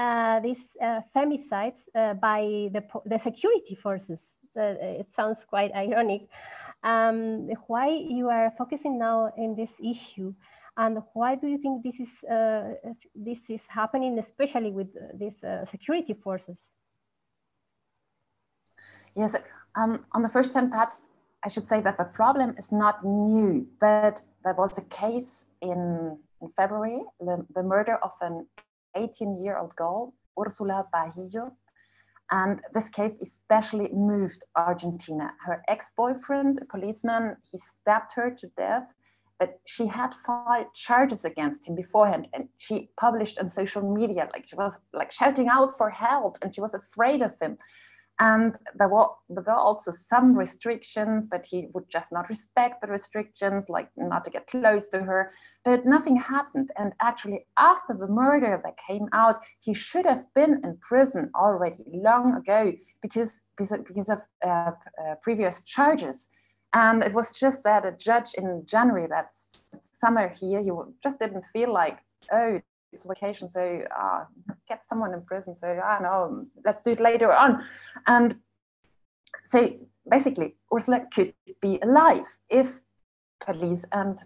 these femicides by the security forces. It sounds quite ironic. Why you are focusing now in this issue, and why do you think this is happening, especially with these security forces? Yes, on the first hand, perhaps I should say that the problem is not new, but there was a case in February, the murder of an 18-year-old girl, Ursula Bajillo. And this case especially moved Argentina. Her ex-boyfriend, a policeman, he stabbed her to death, but she had filed charges against him beforehand, and she published on social media, like she was like shouting out for help, and she was afraid of him. And there were also some restrictions, but he would just not respect the restrictions, like not to get close to her, but nothing happened. And actually after the murder that came out, he should have been in prison already long ago because of previous charges. And it was just that a judge in January, that's summer here, he just didn't feel like, oh, it's vacation, so get someone in prison, so no, let's do it later on. And so basically Ursula could be alive if police and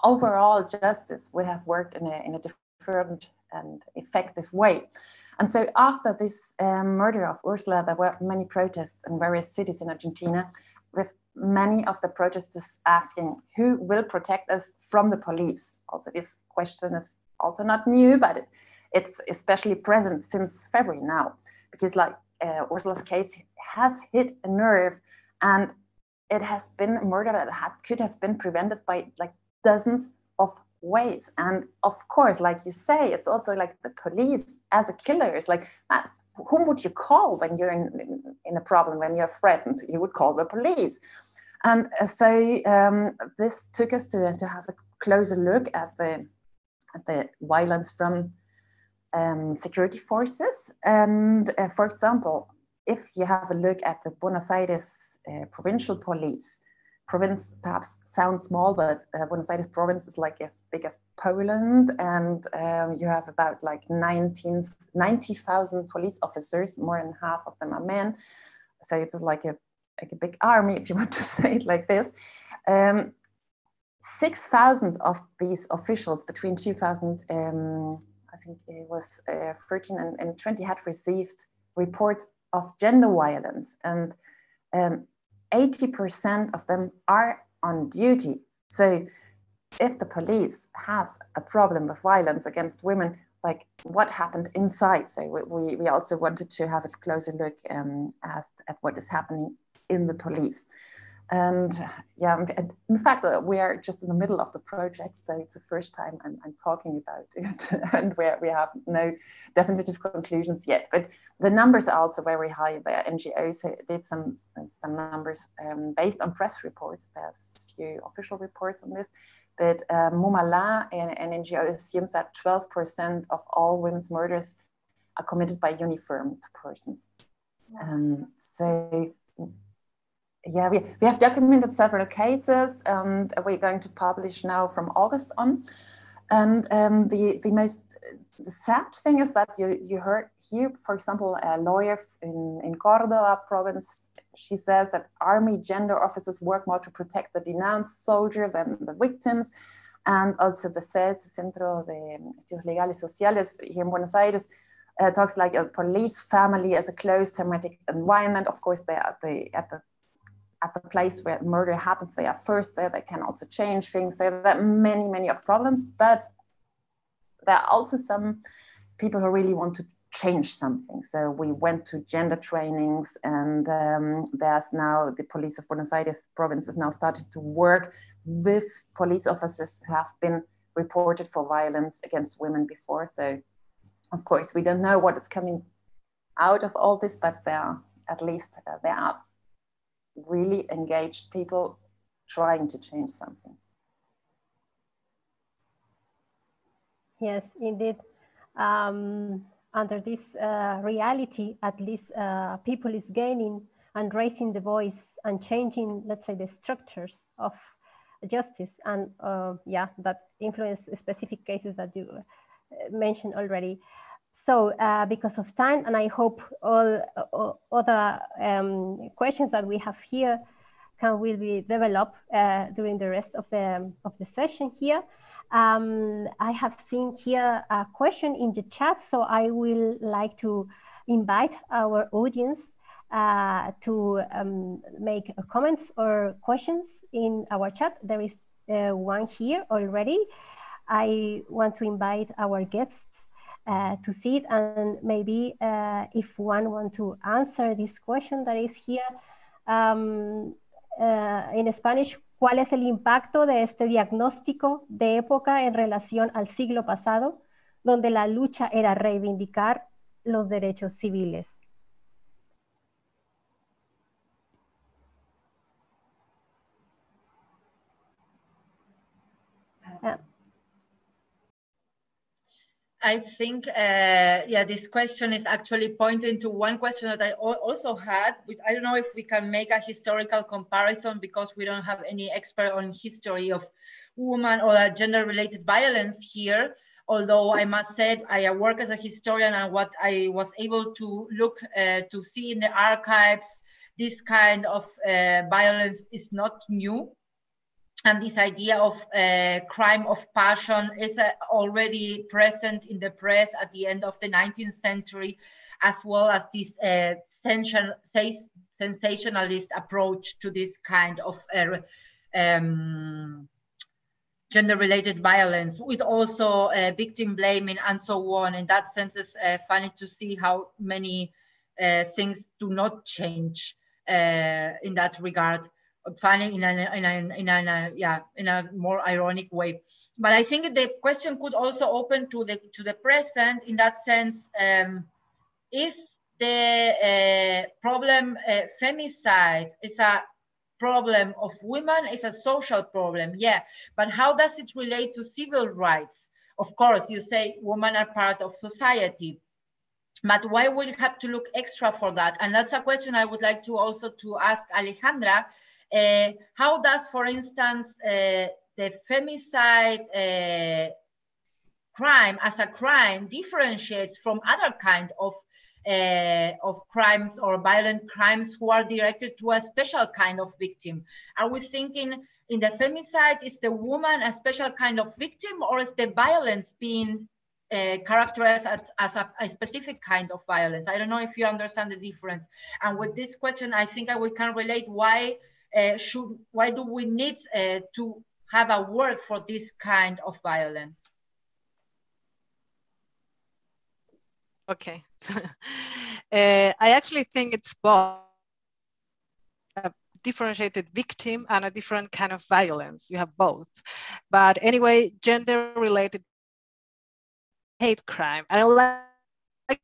overall justice would have worked in a different and effective way. And so after this murder of Ursula, there were many protests in various cities in Argentina, with many of the protesters asking, who will protect us from the police? Also, this question is also not new, but it's especially present since February now, because like Ursula's case has hit a nerve, and it has been a murder that could have been prevented by like dozens of ways. And of course, like you say, it's also like the police as a killer is like, whom would you call when you're in a problem, when you're threatened? You would call the police. And so this took us to have a closer look at the violence from security forces. And for example, if you have a look at the Buenos Aires provincial police, province perhaps sounds small, but Buenos Aires province is like as big as Poland, and you have about like 90,000 police officers, more than half of them are men. So it's like a big army, if you want to say it like this. 6,000 of these officials between 2000, I think it was 13 and 20, had received reports of gender violence, and 80% of them are on duty. So if the police has a problem with violence against women, like what happened inside? So we also wanted to have a closer look at what is happening in the police. And yeah, and in fact, we are just in the middle of the project, so it's the first time I'm talking about it, and we have no definitive conclusions yet. But the numbers are also very high. The NGOs did some numbers based on press reports. There's few official reports on this, but Mumala, an NGO, assumes that 12% of all women's murders are committed by uniformed persons. So. Yeah, we have documented several cases, and we're going to publish now from August on. And the sad thing is that you heard here, for example, a lawyer in Córdoba province, she says that army gender officers work more to protect the denounced soldier than the victims. And also the CELLE, Centro de Estudios Legales Sociales here in Buenos Aires, talks like a police family as a closed, hermetic environment. Of course, they are at the place where murder happens, they are first there, they can also change things. So there are many of problems, but there are also some people who really want to change something. So we went to gender trainings, and there's now the police of Buenos Aires province is now starting to work with police officers who have been reported for violence against women before. So of course, we don't know what is coming out of all this, but there are really engaged people trying to change something. Yes, indeed. under this reality, at least people is gaining and raising the voice and changing, let's say, the structures of justice, and yeah, that influence specific cases that you mentioned already. So because of time, and I hope all other questions that we have here will be developed during the rest of the session here. I have seen here a question in the chat, so I will like to invite our audience to make comments or questions in our chat. There is one here already. I want to invite our guests to see it, and maybe if one wants to answer this question that is here in Spanish. ¿Cuál es el impacto de este diagnóstico de época en relación al siglo pasado, donde la lucha era reivindicar los derechos civiles? I think, yeah, this question is actually pointing to one question that I also had. I don't know if we can make a historical comparison, because we don't have any expert on history of woman or gender-related violence here. Although I must say, I work as a historian, and what I was able to look to see in the archives, this kind of violence is not new. And this idea of crime of passion is already present in the press at the end of the 19th century, as well as this sensationalist approach to this kind of gender-related violence, with also victim blaming and so on. In that sense, it's funny to see how many things do not change in that regard. Funny in a more ironic way. But I think the question could also open to the present. In that sense, is the problem femicide is a problem of women, is a social problem? Yeah, but how does it relate to civil rights? Of course, you say women are part of society, but why would you have to look extra for that? And that's a question I would like to also to ask Alejandra. How does, for instance, the femicide crime as a crime differentiates from other kind of crimes or violent crimes who are directed to a special kind of victim? Are we thinking in the femicide, is the woman a special kind of victim, or is the violence being characterized as a specific kind of violence? I don't know if you understand the difference. And with this question, I think we can relate why do we need to have a word for this kind of violence? Okay, I actually think it's both a differentiated victim and a different kind of violence. You have both, but anyway, gender-related hate crime. I would like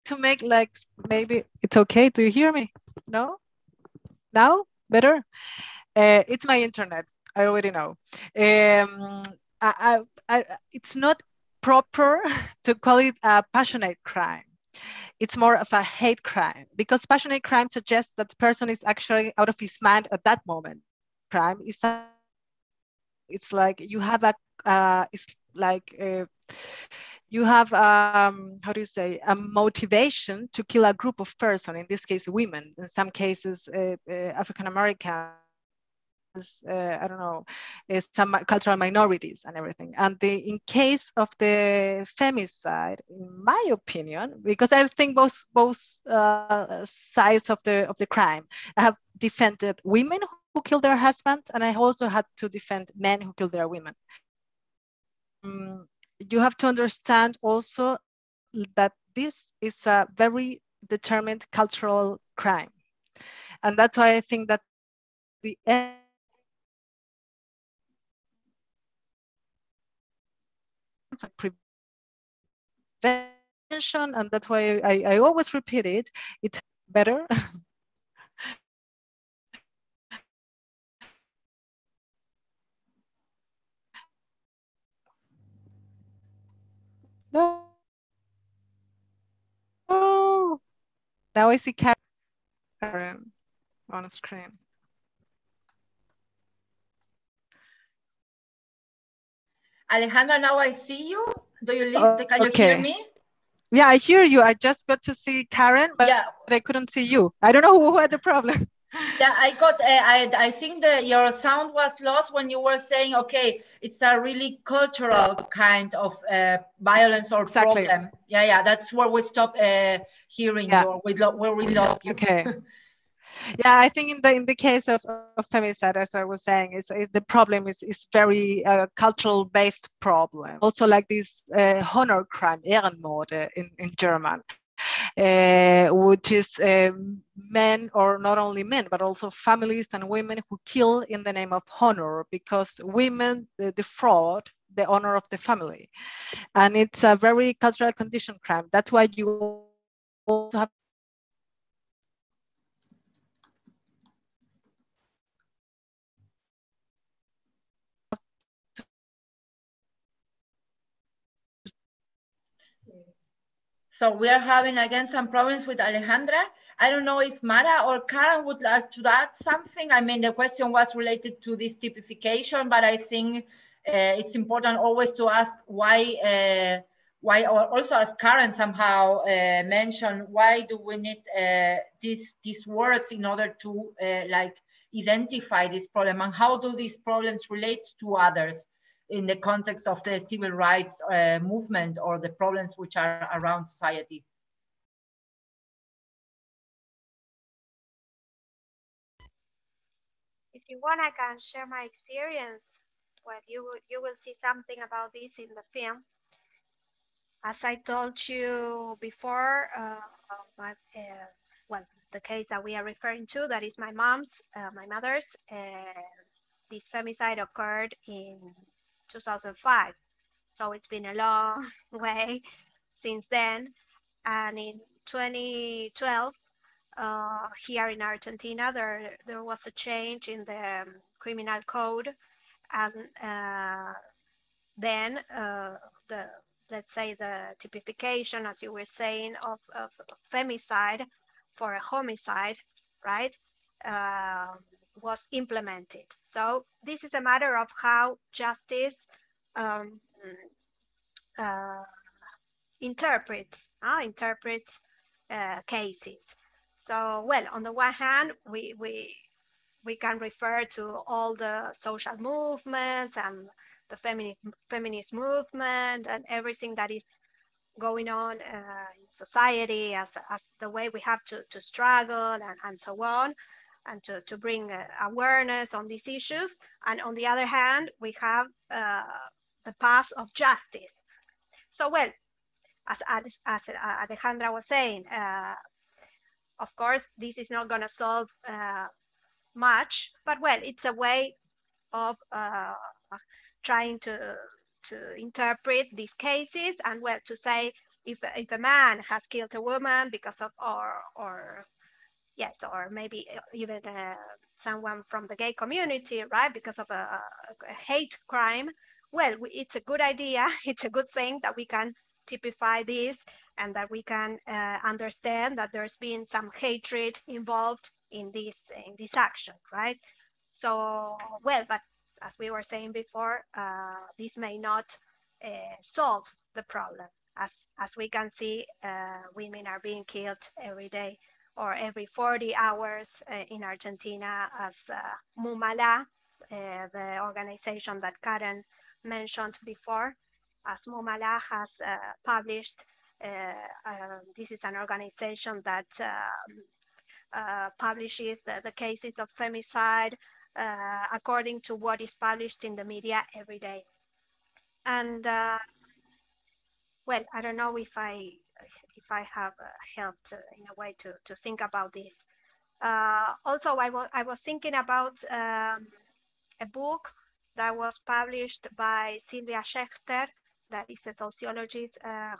to make, like, maybe it's okay. Do you hear me? No? Now? Better? It's my internet. I already know. It's not proper to call it a passionate crime. It's more of a hate crime, because passionate crime suggests that the person is actually out of his mind at that moment. Crime is it's like you have you have how do you say, a motivation to kill a group of persons, in this case women, in some cases African Americans, I don't know, some cultural minorities and everything. And in case of the femicide, in my opinion, because I think both sides of the crime, I have defended women who kill their husbands, and I also had to defend men who kill their women. You have to understand also that this is a very determined cultural crime. And that's why I think that the prevention, and that's why I always repeat it, it's better. No. Now I see Karen on screen. Alejandra, now I see you. Do you live? Can you hear me? Yeah, I hear you. I just got to see Karen, but yeah, I couldn't see you. I don't know who had the problem. Yeah, I got. I think that your sound was lost when you were saying, "Okay, it's a really cultural kind of violence or problem." Yeah, that's where we stopped hearing you, or where we lost you. Okay. Yeah, I think in the case of femicide, as I was saying, is the problem is very cultural based problem. Also, like this honor crime, Ehrenmorde in German, which is men, or not only men, but also families and women who kill in the name of honor, because women defraud the honor of the family, and it's a very cultural condition crime. That's why you also have So we are having again some problems with Alejandra. I don't know if Mara or Karen would like to add something. I mean, the question was related to this typification, but I think it's important always to ask why, or also as Karen somehow mentioned, why do we need these words in order to like identify this problem, and how do these problems relate to others in the context of the civil rights movement, or the problems which are around society? If you want, I can share my experience. Well, you will see something about this in the film. As I told you before, well, the case that we are referring to, that is my mother's, this femicide occurred in 2005. So it's been a long way since then. And in 2012, here in Argentina, there was a change in the criminal code, and then let's say the typification, as you were saying, of femicide for a homicide, right, was implemented. So this is a matter of how justice interprets cases. So, well, on the one hand, we can refer to all the social movements and the feminist movement and everything that is going on in society as the way we have to struggle and so on, and to bring awareness on these issues. And on the other hand, we have the path of justice. So, well, as Alejandra was saying, of course, this is not going to solve much, but well, it's a way of trying to interpret these cases, and well, to say if a man has killed a woman because of, or yes, or maybe even someone from the gay community, right, because of a hate crime, well, it's a good idea, it's a good thing that we can typify this, and that we can understand that there's been some hatred involved in this action, right? So, well, but as we were saying before, this may not solve the problem. As we can see, women are being killed every day or every 40 hours in Argentina, as Mumala, the organization that Karen mentioned before, as Mumala has published. This is an organization that publishes the cases of femicide according to what is published in the media every day. And well, I don't know if I have helped in a way to think about this. Also, I was thinking about a book that was published by Sylvia Schechter, that is a sociologist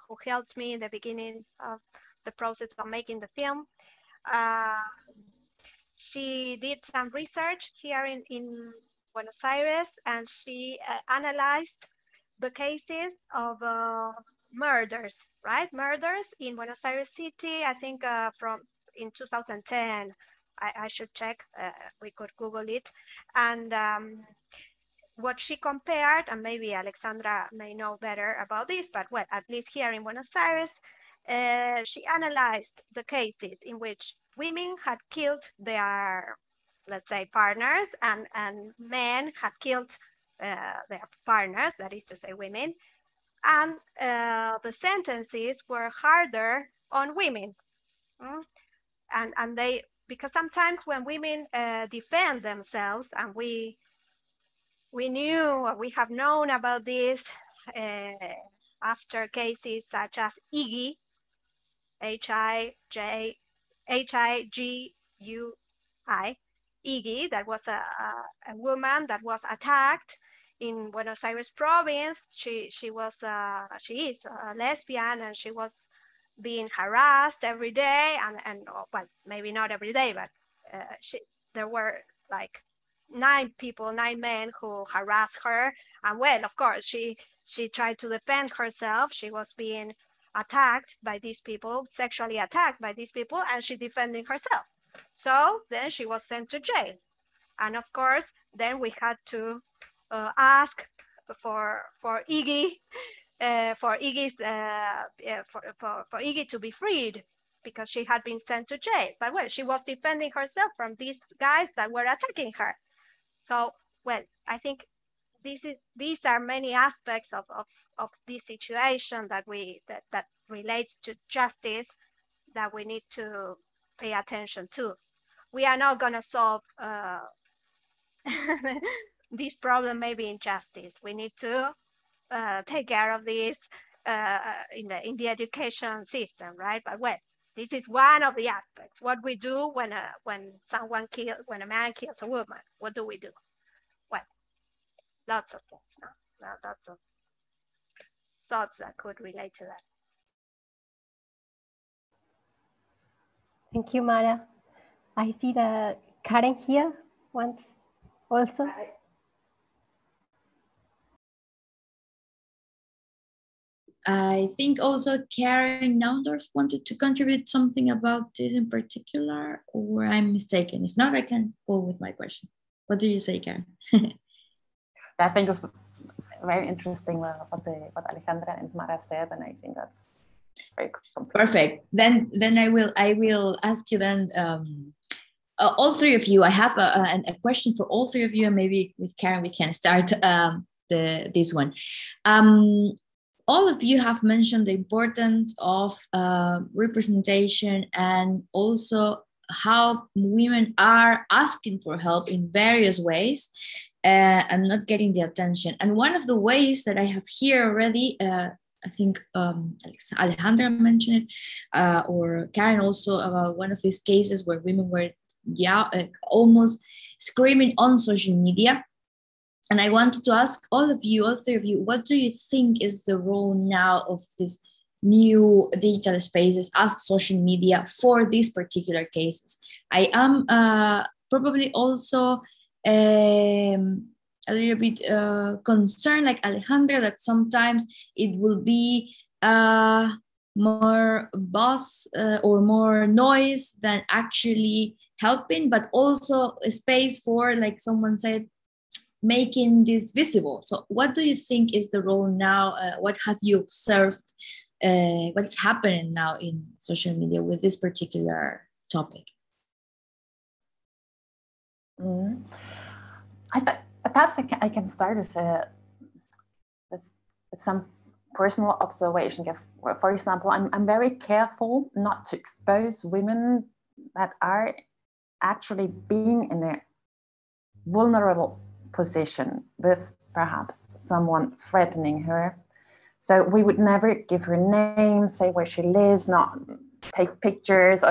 who helped me in the beginning of the process of making the film. She did some research here in Buenos Aires, and she analyzed the cases of murders, right? Murders in Buenos Aires city, I think from in 2010. I should check, we could Google it. And what she compared, and maybe Alexandra may know better about this, but well, at least here in Buenos Aires, she analyzed the cases in which women had killed their, let's say, partners, and men had killed their partners, that is to say women, and the sentences were harder on women. And they, because sometimes when women defend themselves, and we knew, we have known about this after cases such as Iggy, H-I-G-U-I, Iggy, that was a woman that was attacked in Buenos Aires province. She is a lesbian, and she was being harassed every day, and well, maybe not every day, but there were like 9 men who harassed her. And well, of course, she tried to defend herself. She was being attacked by these people, sexually attacked by these people, and she defended herself. So then she was sent to jail. And of course, then we had to ask for Iggy, for Iggy to be freed, because she had been sent to jail. But well, she was defending herself from these guys that were attacking her. So, well, I think these are many aspects of this situation that that relates to justice that we need to pay attention to. We are not going to solve this problem, maybe in justice. We need to take care of this in the education system, right? But well, this is one of the aspects. What we do when a man kills a woman, what do we do? Well, lots of things. Lots of thoughts that could relate to that. Thank you, Mara. I see that Karen here wants also. I think also Karen Naundorf wanted to contribute something about this in particular, or I'm mistaken. If not, I can go with my question. What do you say, Karen? I think it's very interesting what Alejandra and Mara said, and I think that's very complete. Perfect. Then I will ask you then, all 3 of you. I have a question for all 3 of you, and maybe with Karen we can start this one. All of you have mentioned the importance of representation, and also how women are asking for help in various ways and not getting the attention. And one of the ways that I have here already, I think Alejandra mentioned it, or Karen also, about one of these cases where women were almost screaming on social media. And I wanted to ask all 3 of you, what do you think is the role now of these new digital spaces as social media for these particular cases? I am probably also a little bit concerned, like Alejandra, that sometimes it will be more buzz or more noise than actually helping, but also a space for, like someone said, making this visible. So what do you think is the role now? What have you observed? What's happening now in social media with this particular topic? Perhaps I can start with some personal observation. For example, I'm very careful not to expose women that are actually being in a vulnerable position with perhaps someone threatening her. So we would never give her name, say where she lives, not take pictures.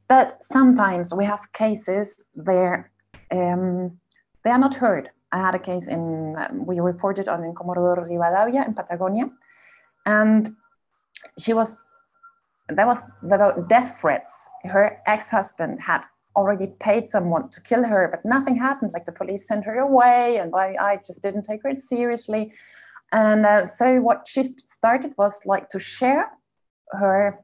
But sometimes we have cases where they are not heard. I had a case we reported on in Comodoro Rivadavia in Patagonia, and there was death threats. Her ex-husband had already paid someone to kill her, but nothing happened. Like the police sent her away, and I just didn't take her seriously. And so what she started was like to share her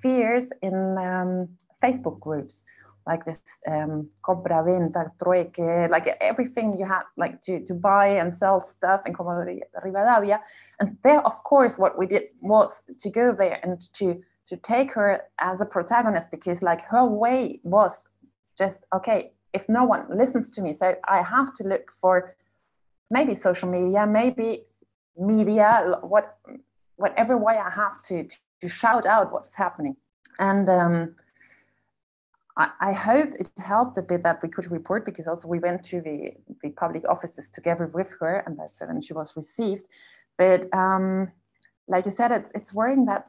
fears in Facebook groups, like this compra-venta, trueque, like everything you had like to buy and sell stuff in Comodoro Rivadavia. And there, of course, what we did was to go there and to take her as a protagonist, because like her way was just, okay, if no one listens to me, so I have to look for maybe social media, maybe media, whatever way I have to shout out what's happening. And I hope it helped a bit that we could report, because also we went to the public offices together with her, and that's when she was received. But like you said, it's worrying that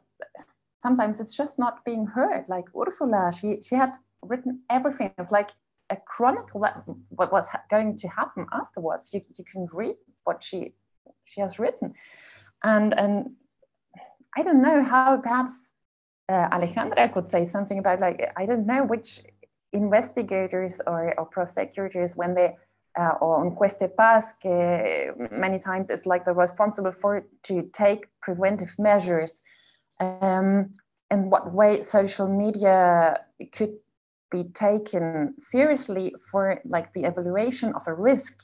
sometimes it's just not being heard. Like Ursula, she had written everything. It's like a chronicle that what was going to happen afterwards. You can read what she has written, and I don't know how perhaps Alejandra could say something about, like, I don't know which investigators or prosecutors, when they or enqueste paz, many times it's like they're responsible for to take preventive measures, and what way social media could be taken seriously for like the evaluation of a risk,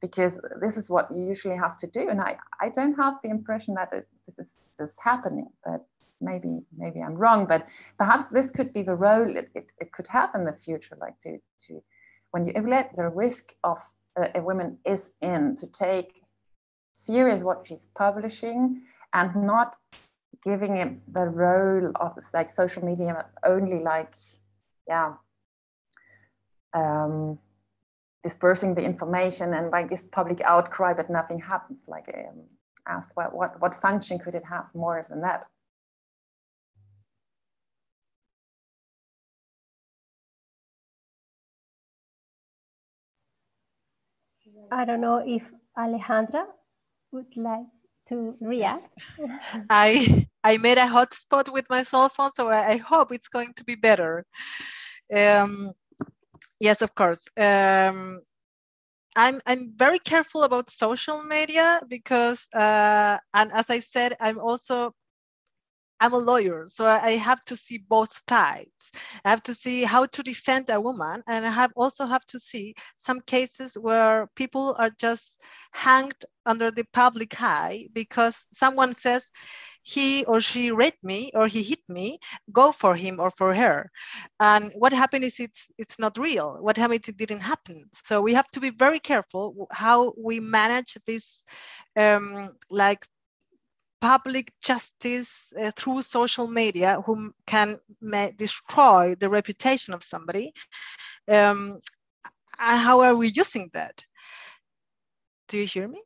because this is what you usually have to do. And I don't have the impression that this is happening, but maybe I'm wrong, but perhaps this could be the role it could have in the future, like to when you evaluate the risk of a woman is in, to take serious what she's publishing and not giving it the role of like social media only like, dispersing the information and like this public outcry, but nothing happens. Like ask what function could it have more than that? I don't know if Alejandra would like to react. Yes. I made a hotspot with my cell phone, so I hope it's going to be better. Yes, of course. I'm very careful about social media because, and as I said, I'm a lawyer, so I have to see both sides. I have to see how to defend a woman, and I also have to see some cases where people are just hanged under the public eye because someone says he or she raped me or he hit me, go for him or for her. And what happened is it's not real. What happened, it didn't happen. So we have to be very careful how we manage this like public justice through social media, who can destroy the reputation of somebody. And how are we using that? Do you hear me?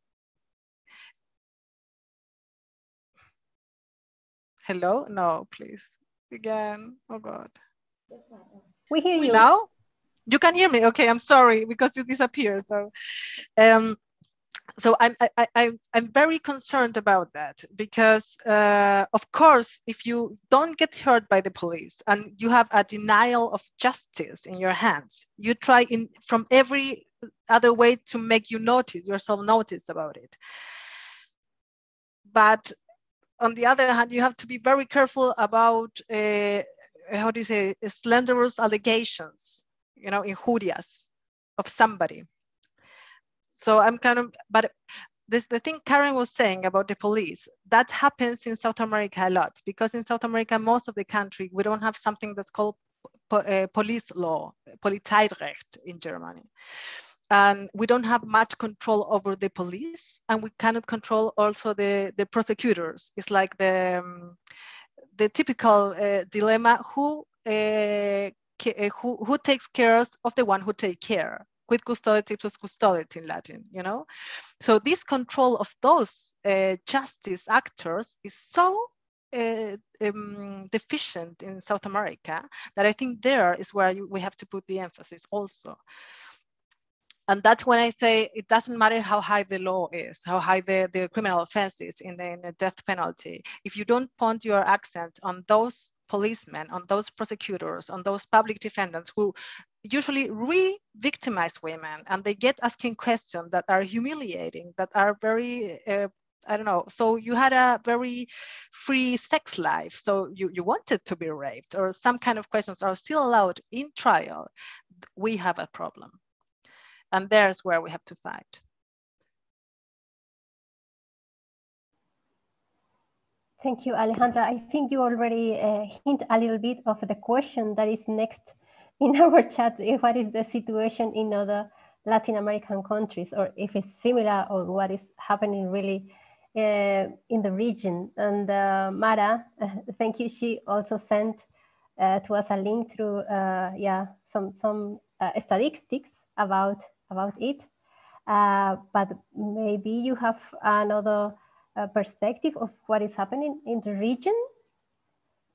Hello? No, please. Again. Oh God. We hear you. Now? You can hear me? Okay, I'm sorry because you disappeared. So I'm very concerned about that because, of course, if you don't get hurt by the police and you have a denial of justice in your hands, you try from every other way to make yourself notice about it. But on the other hand, you have to be very careful about, how do you say, slanderous allegations, injurias of somebody. So I'm but the thing Karen was saying about the police, that happens in South America a lot, because in South America, most of the country, we don't have something that's called police law, Polizeirecht in Germany. And we don't have much control over the police, and we cannot control also the prosecutors. It's like the typical dilemma, who takes care of the one who takes care. Quid custodiet ipsos custodiet in Latin, So this control of those justice actors is so deficient in South America that I think there is where we have to put the emphasis also. And that's when I say it doesn't matter how high the law is, how high the criminal offense is in the death penalty. If you don't point your accent on those policemen, on those prosecutors, on those public defendants who usually re-victimize women, and they get asking questions that are humiliating, that are very I don't know. So you had a very free sex life. So you wanted to be raped, or some kind of questions are still allowed in trial. We have a problem. And there's where we have to fight. Thank you, Alejandra. I think you already hint a little bit of the question that is next in our chat. What is the situation in other Latin American countries, or if it's similar, or what is happening really in the region? And Mara, thank you. She also sent to us a link through some statistics about it. But maybe you have another perspective of what is happening in the region,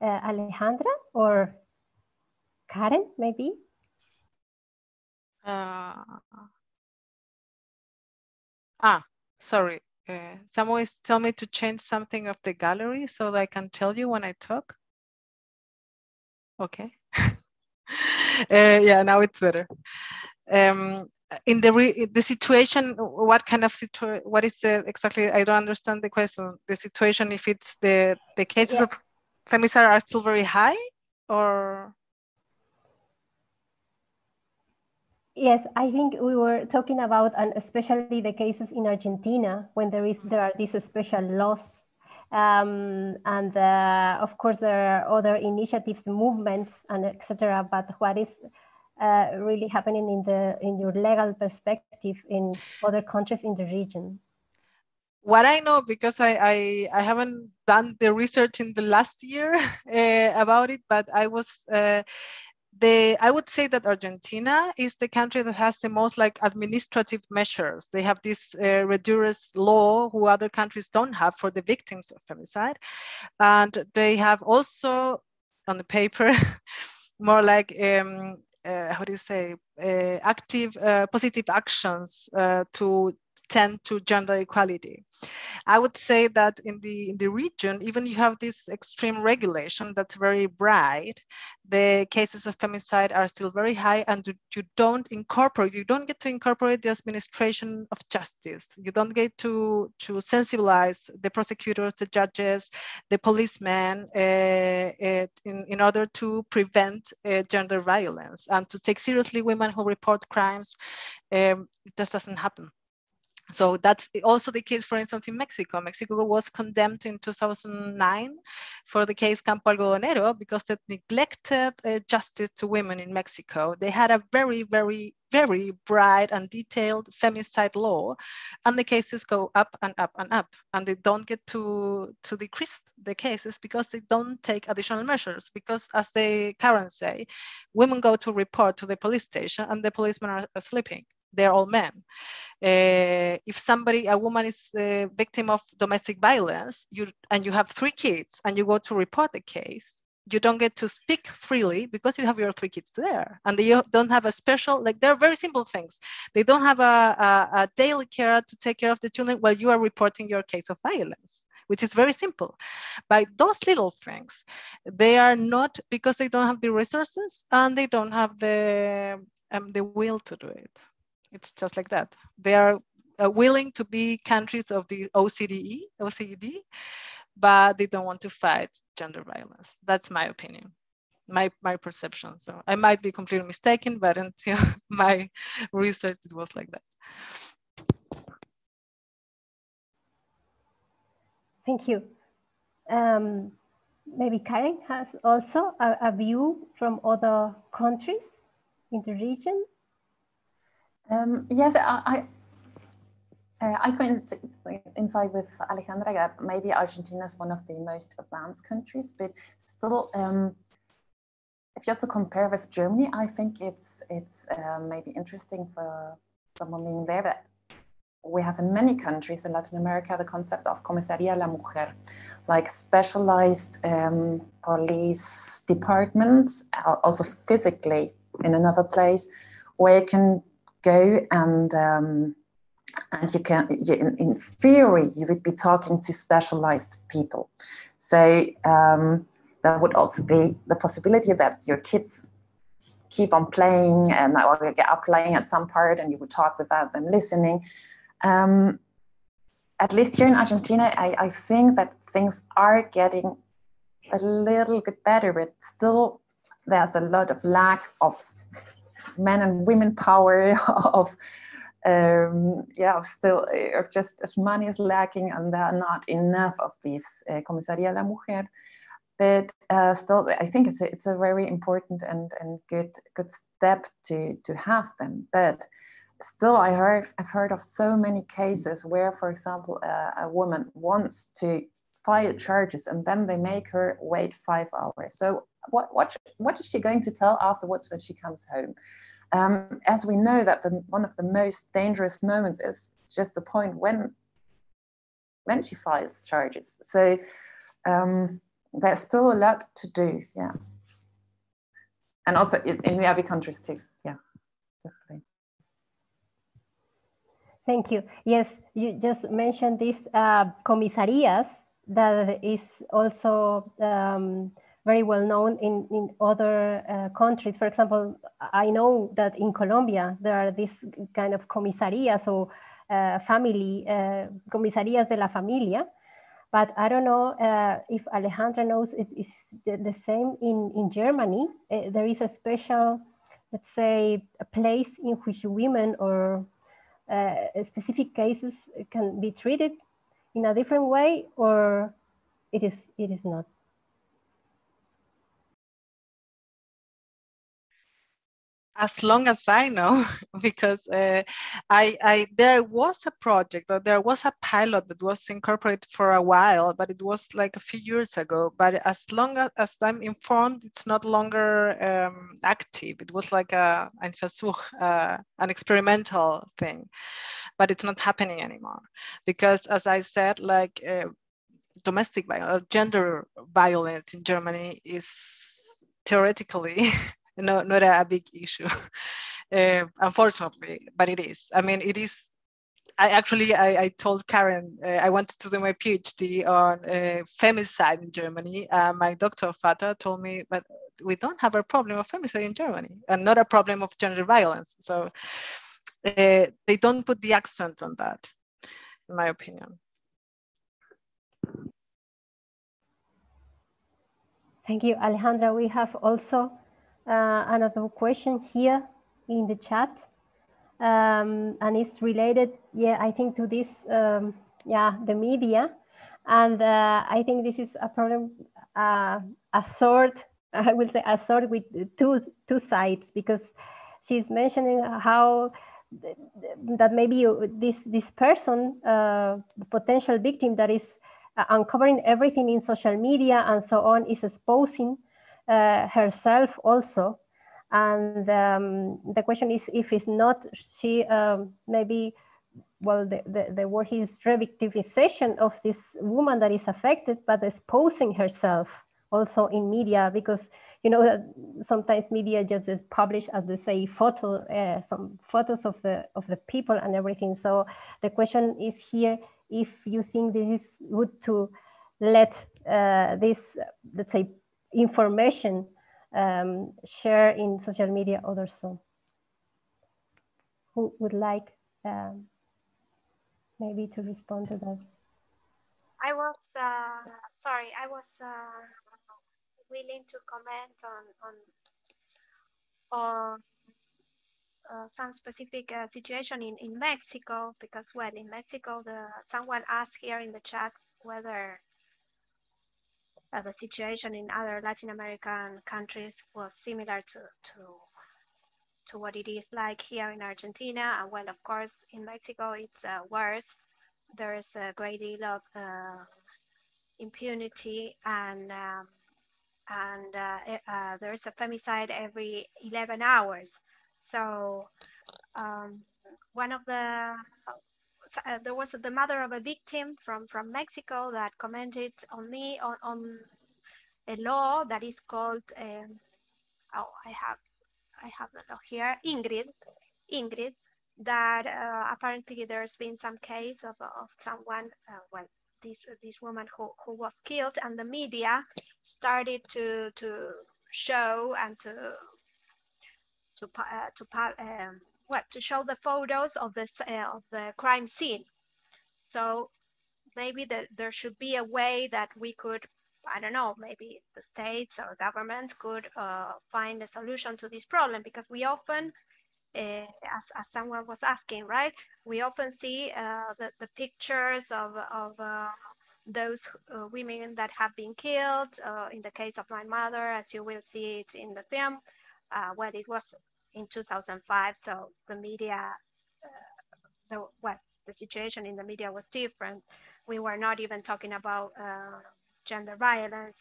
Alejandra or Karen, maybe? Sorry. Someone is telling me to change something of the gallery so that I can tell you when I talk. Okay. Yeah, now it's better. In the situation, what kind of situation? What is the exactly? I don't understand the question. The situation, if it's the cases of femicide are still very high, or? Yes, I think we were talking about, and especially the cases in Argentina, when there are these special laws, and of course there are other initiatives, movements, and etc. But what is really happening in your legal perspective in other countries in the region? What I know, because I haven't done the research in the last year about it, but I was. I would say that Argentina is the country that has the most like administrative measures. They have this rigorous law who other countries don't have for the victims of femicide. And they have also on the paper more like, how do you say, active, positive actions to tend to gender equality. I would say that in the region, even you have this extreme regulation that's very bright, the cases of femicide are still very high, and you don't get to incorporate the administration of justice. You don't get to sensibilize the prosecutors, the judges, the policemen in order to prevent gender violence and to take seriously women who report crimes. It just doesn't happen. So that's also the case, for instance, in Mexico. Mexico was condemned in 2009 for the case Campo Algodonero because it neglected justice to women in Mexico. They had a very, very, very bright and detailed femicide law, and the cases go up and up and up, and they don't get to decrease the cases because they don't take additional measures. Because as the Karens say, women go to report to the police station and the policemen are sleeping. They're all men. If a woman is a victim of domestic violence, and you have 3 kids and you go to report the case, you don't get to speak freely because you have your 3 kids there, and they don't have a special, like, they're very simple things. They don't have a daily care to take care of the children while you are reporting your case of violence, which is very simple. By those little things, they are not, because they don't have the resources and they don't have the will to do it. It's just like that. They are willing to be countries of the OECD, but they don't want to fight gender violence. That's my opinion, my perception. So I might be completely mistaken, but until my research, it was like that. Thank you. Maybe Karen has also a view from other countries in the region. Yes, I coincide with Alejandra that maybe Argentina is one of the most advanced countries, but still, if you also compare with Germany, I think it's maybe interesting for someone being there that we have in many countries in Latin America the concept of Comisaría de la Mujer, like specialized police departments, also physically in another place, where you can go and you can, in theory, you would be talking to specialized people. So there would also be the possibility that your kids keep on playing or get up playing at some part, and you would talk without them listening. at least here in Argentina, I think that things are getting a little bit better, but still there's a lot of lack of men and women power, of still just as money is lacking, and there are not enough of these Comisaría de la Mujer. But still, I think it's a very important and good step to have them. But still, I've heard of so many cases where, for example, a woman wants to file charges and then they make her wait 5 hours. So what is she going to tell afterwards when she comes home? As we know that one of the most dangerous moments is just the point when she files charges. So there's still a lot to do, yeah. And also in the other countries too, yeah, definitely. Thank you. Yes, you just mentioned these comisarias that is also very well known in other countries. For example, I know that in Colombia, there are these kind of comisarias or family, comisarias de la familia, but I don't know if Alejandra knows it is the same in Germany. There is a special, let's say, a place in which women or specific cases can be treated in a different way, or it is not. As long as I know, because there was a project, or there was a pilot that was incorporated for a while, but it was like a few years ago. But as long as I'm informed, it's not longer active. It was like ein Versuch, an experimental thing, but it's not happening anymore. Because as I said, like domestic violence, gender violence in Germany is theoretically not a big issue, unfortunately, but it is. I mean, it is. I told Karen I wanted to do my PhD on femicide in Germany. My doctor Fata told me, but we don't have a problem of femicide in Germany, and not a problem of gender violence. So they don't put the accent on that, in my opinion. Thank you, Alejandra. We have also another question here in the chat, and it's related, I think, to this, the media, and I think this is a problem, a sword. I will say a sword with two sides, because she's mentioning how that maybe this person, the potential victim that is uncovering everything in social media and so on, is exposing herself also. And the question is, if it's not she, maybe, well, the word is revictimization of this woman that is affected, but exposing herself also in media, because you know that sometimes media just publish, as they say, some photos of the people and everything. So the question is here, if you think this is good to let this, let's say, information share in social media or so. Who would like maybe to respond to that? I was sorry. I was willing to comment on some specific situation in Mexico, because, well, in Mexico, someone asked here in the chat whether the situation in other Latin American countries was similar to what it is like here in Argentina. And, well, of course, in Mexico, it's worse. There's a great deal of impunity, and there's a femicide every 11 hours. So one of there was the mother of a victim from Mexico that commented on me on a law that is called I have the law here, Ingrid, that apparently there's been some case of someone, well, this woman who was killed, and the media started to show and to show the photos of the crime scene. So maybe there should be a way that we could, I don't know, maybe the states or governments could find a solution to this problem, because we often, as someone was asking, right? We often see the pictures of those women that have been killed. In the case of my mother, as you will see it in the film, well, it was in 2005, so the media, the situation in the media was different. We were not even talking about gender violence,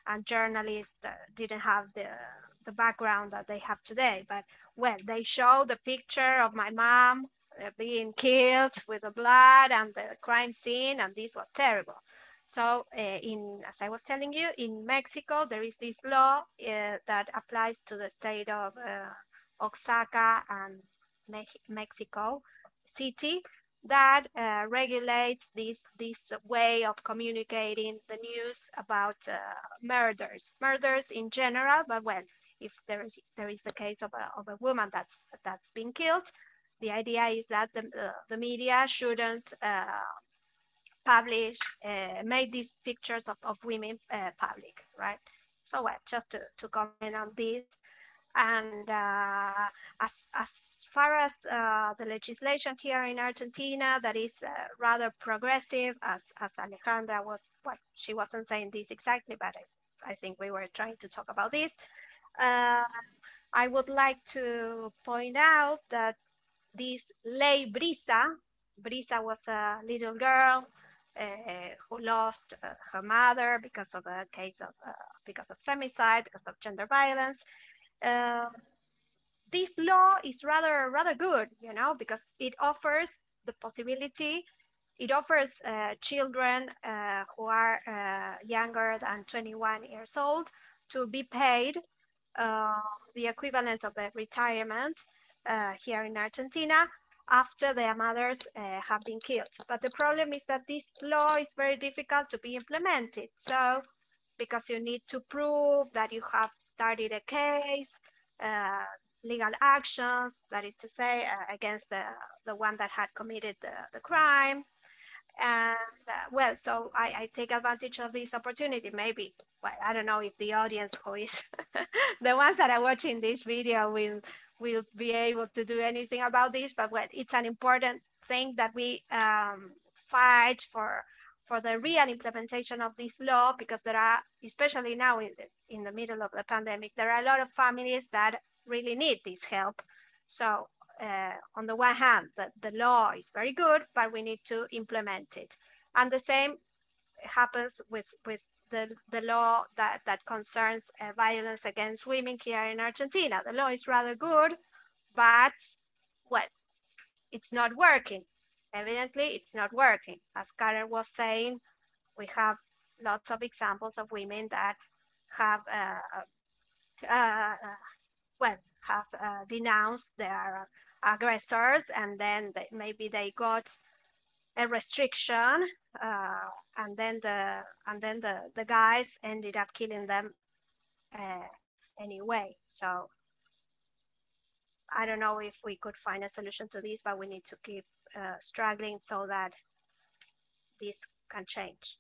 and journalists didn't have the background that they have today. But well, they show the picture of my mom being killed with the blood and the crime scene, and this was terrible. So as I was telling you, in Mexico, there is this law that applies to the state of Oaxaca and Mexico City, that regulates this way of communicating the news about murders in general. But well, if there is the case of a woman that's been killed, the idea is that the media shouldn't publish, make these pictures of women public, right? So well, just to comment on this. And as far as the legislation here in Argentina, that is rather progressive, as Alejandra was, well, she wasn't saying this exactly, but I think we were trying to talk about this. I would like to point out that this Ley Brisa was a little girl who lost her mother because of a case of because of femicide, because of gender violence. This law is rather good, you know, because it offers the possibility, it offers children who are younger than 21 years old to be paid the equivalent of the retirement here in Argentina after their mothers have been killed. But the problem is that this law is very difficult to be implemented. So, because you need to prove that you have started a case, legal actions, that is to say, against the one that had committed the crime. And well, so I take advantage of this opportunity. Maybe, well, I don't know if the audience who is the ones that are watching this video will be able to do anything about this, but well, it's an important thing that we fight for the real implementation of this law, because there are, especially now in the middle of the pandemic, there are a lot of families that really need this help. So on the one hand, the law is very good, but we need to implement it. And the same happens with the law that concerns violence against women here in Argentina. The law is rather good, but well, it's not working. Evidently, it's not working. As Karen was saying, we have lots of examples of women that have denounced their aggressors, and then maybe they got a restriction, and then the guys ended up killing them anyway. So I don't know if we could find a solution to this, but we need to keep struggling so that this can change.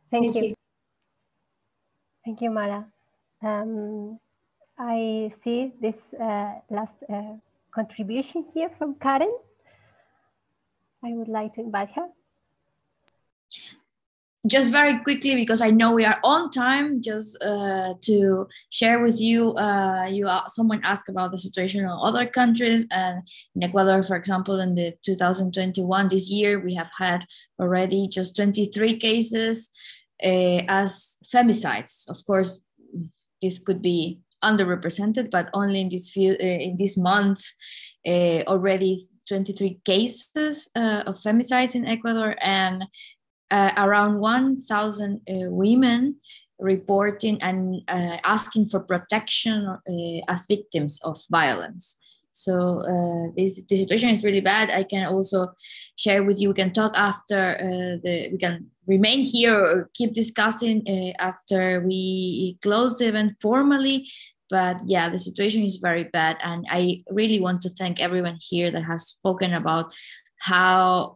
Thank you. Thank you, Mara. I see this last contribution here from Karen. I would like to invite her. Just very quickly, because I know we are on time, just to share with you, someone asked about the situation in other countries, and in Ecuador, for example, in the 2021, this year, we have had already just 23 cases as femicides. Of course, this could be underrepresented, but only in these months, already 23 cases of femicides in Ecuador, and around 1,000 women reporting and asking for protection as victims of violence. So the situation is really bad. I can also share with you, we can talk after, we can remain here or keep discussing after we close the event formally. But yeah, the situation is very bad. And I really want to thank everyone here that has spoken about how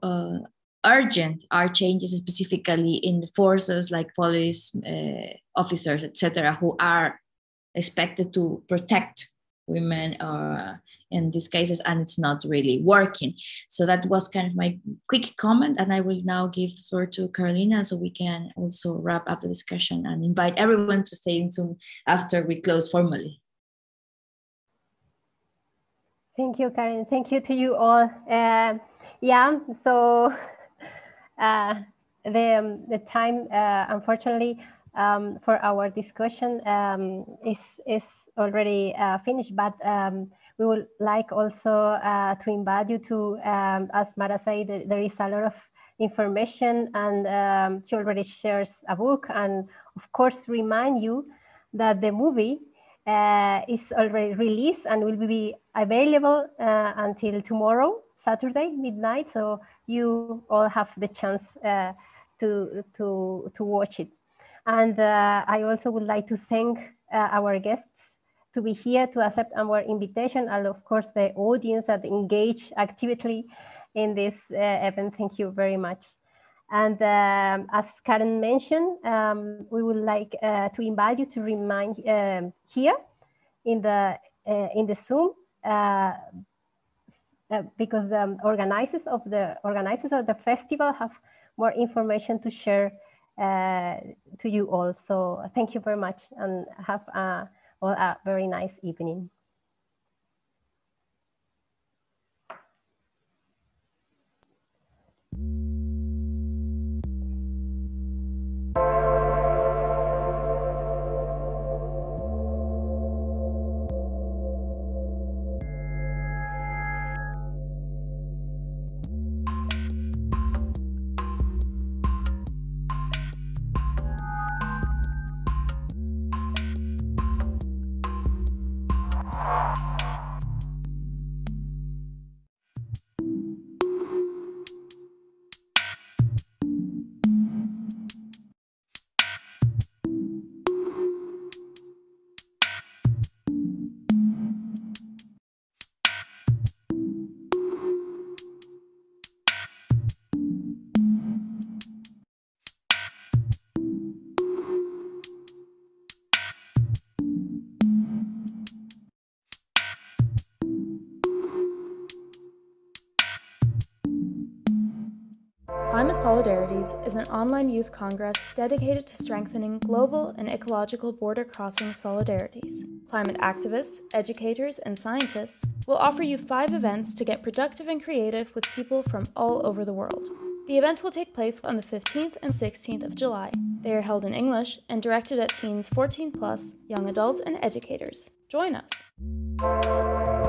urgent are changes, specifically in the forces like police officers, etc., who are expected to protect women in these cases, and it's not really working. So that was kind of my quick comment, and I will now give the floor to Carolina so we can also wrap up the discussion and invite everyone to stay in Zoom after we close formally. Thank you, Karen. Thank you to you all. Yeah, so the time, unfortunately, for our discussion is already finished, but we would like also to invite you to, as Mara said, there is a lot of information, and she already shares a book, and of course remind you that the movie is already released and will be available until tomorrow, Saturday, midnight, so you all have the chance to watch it. And I also would like to thank our guests to be here, to accept our invitation, and of course the audience that engaged actively in this event. Thank you very much. And as Karen mentioned, we would like to invite you to remind here in the Zoom, because the organizers of the festival have more information to share to you all. So thank you very much, and have all a very nice evening. Climate Solidarities is an online youth congress dedicated to strengthening global and ecological border-crossing solidarities. Climate activists, educators, and scientists will offer you 5 events to get productive and creative with people from all over the world. The events will take place on the 15th and 16th of July. They are held in English and directed at teens 14+, young adults, and educators. Join us!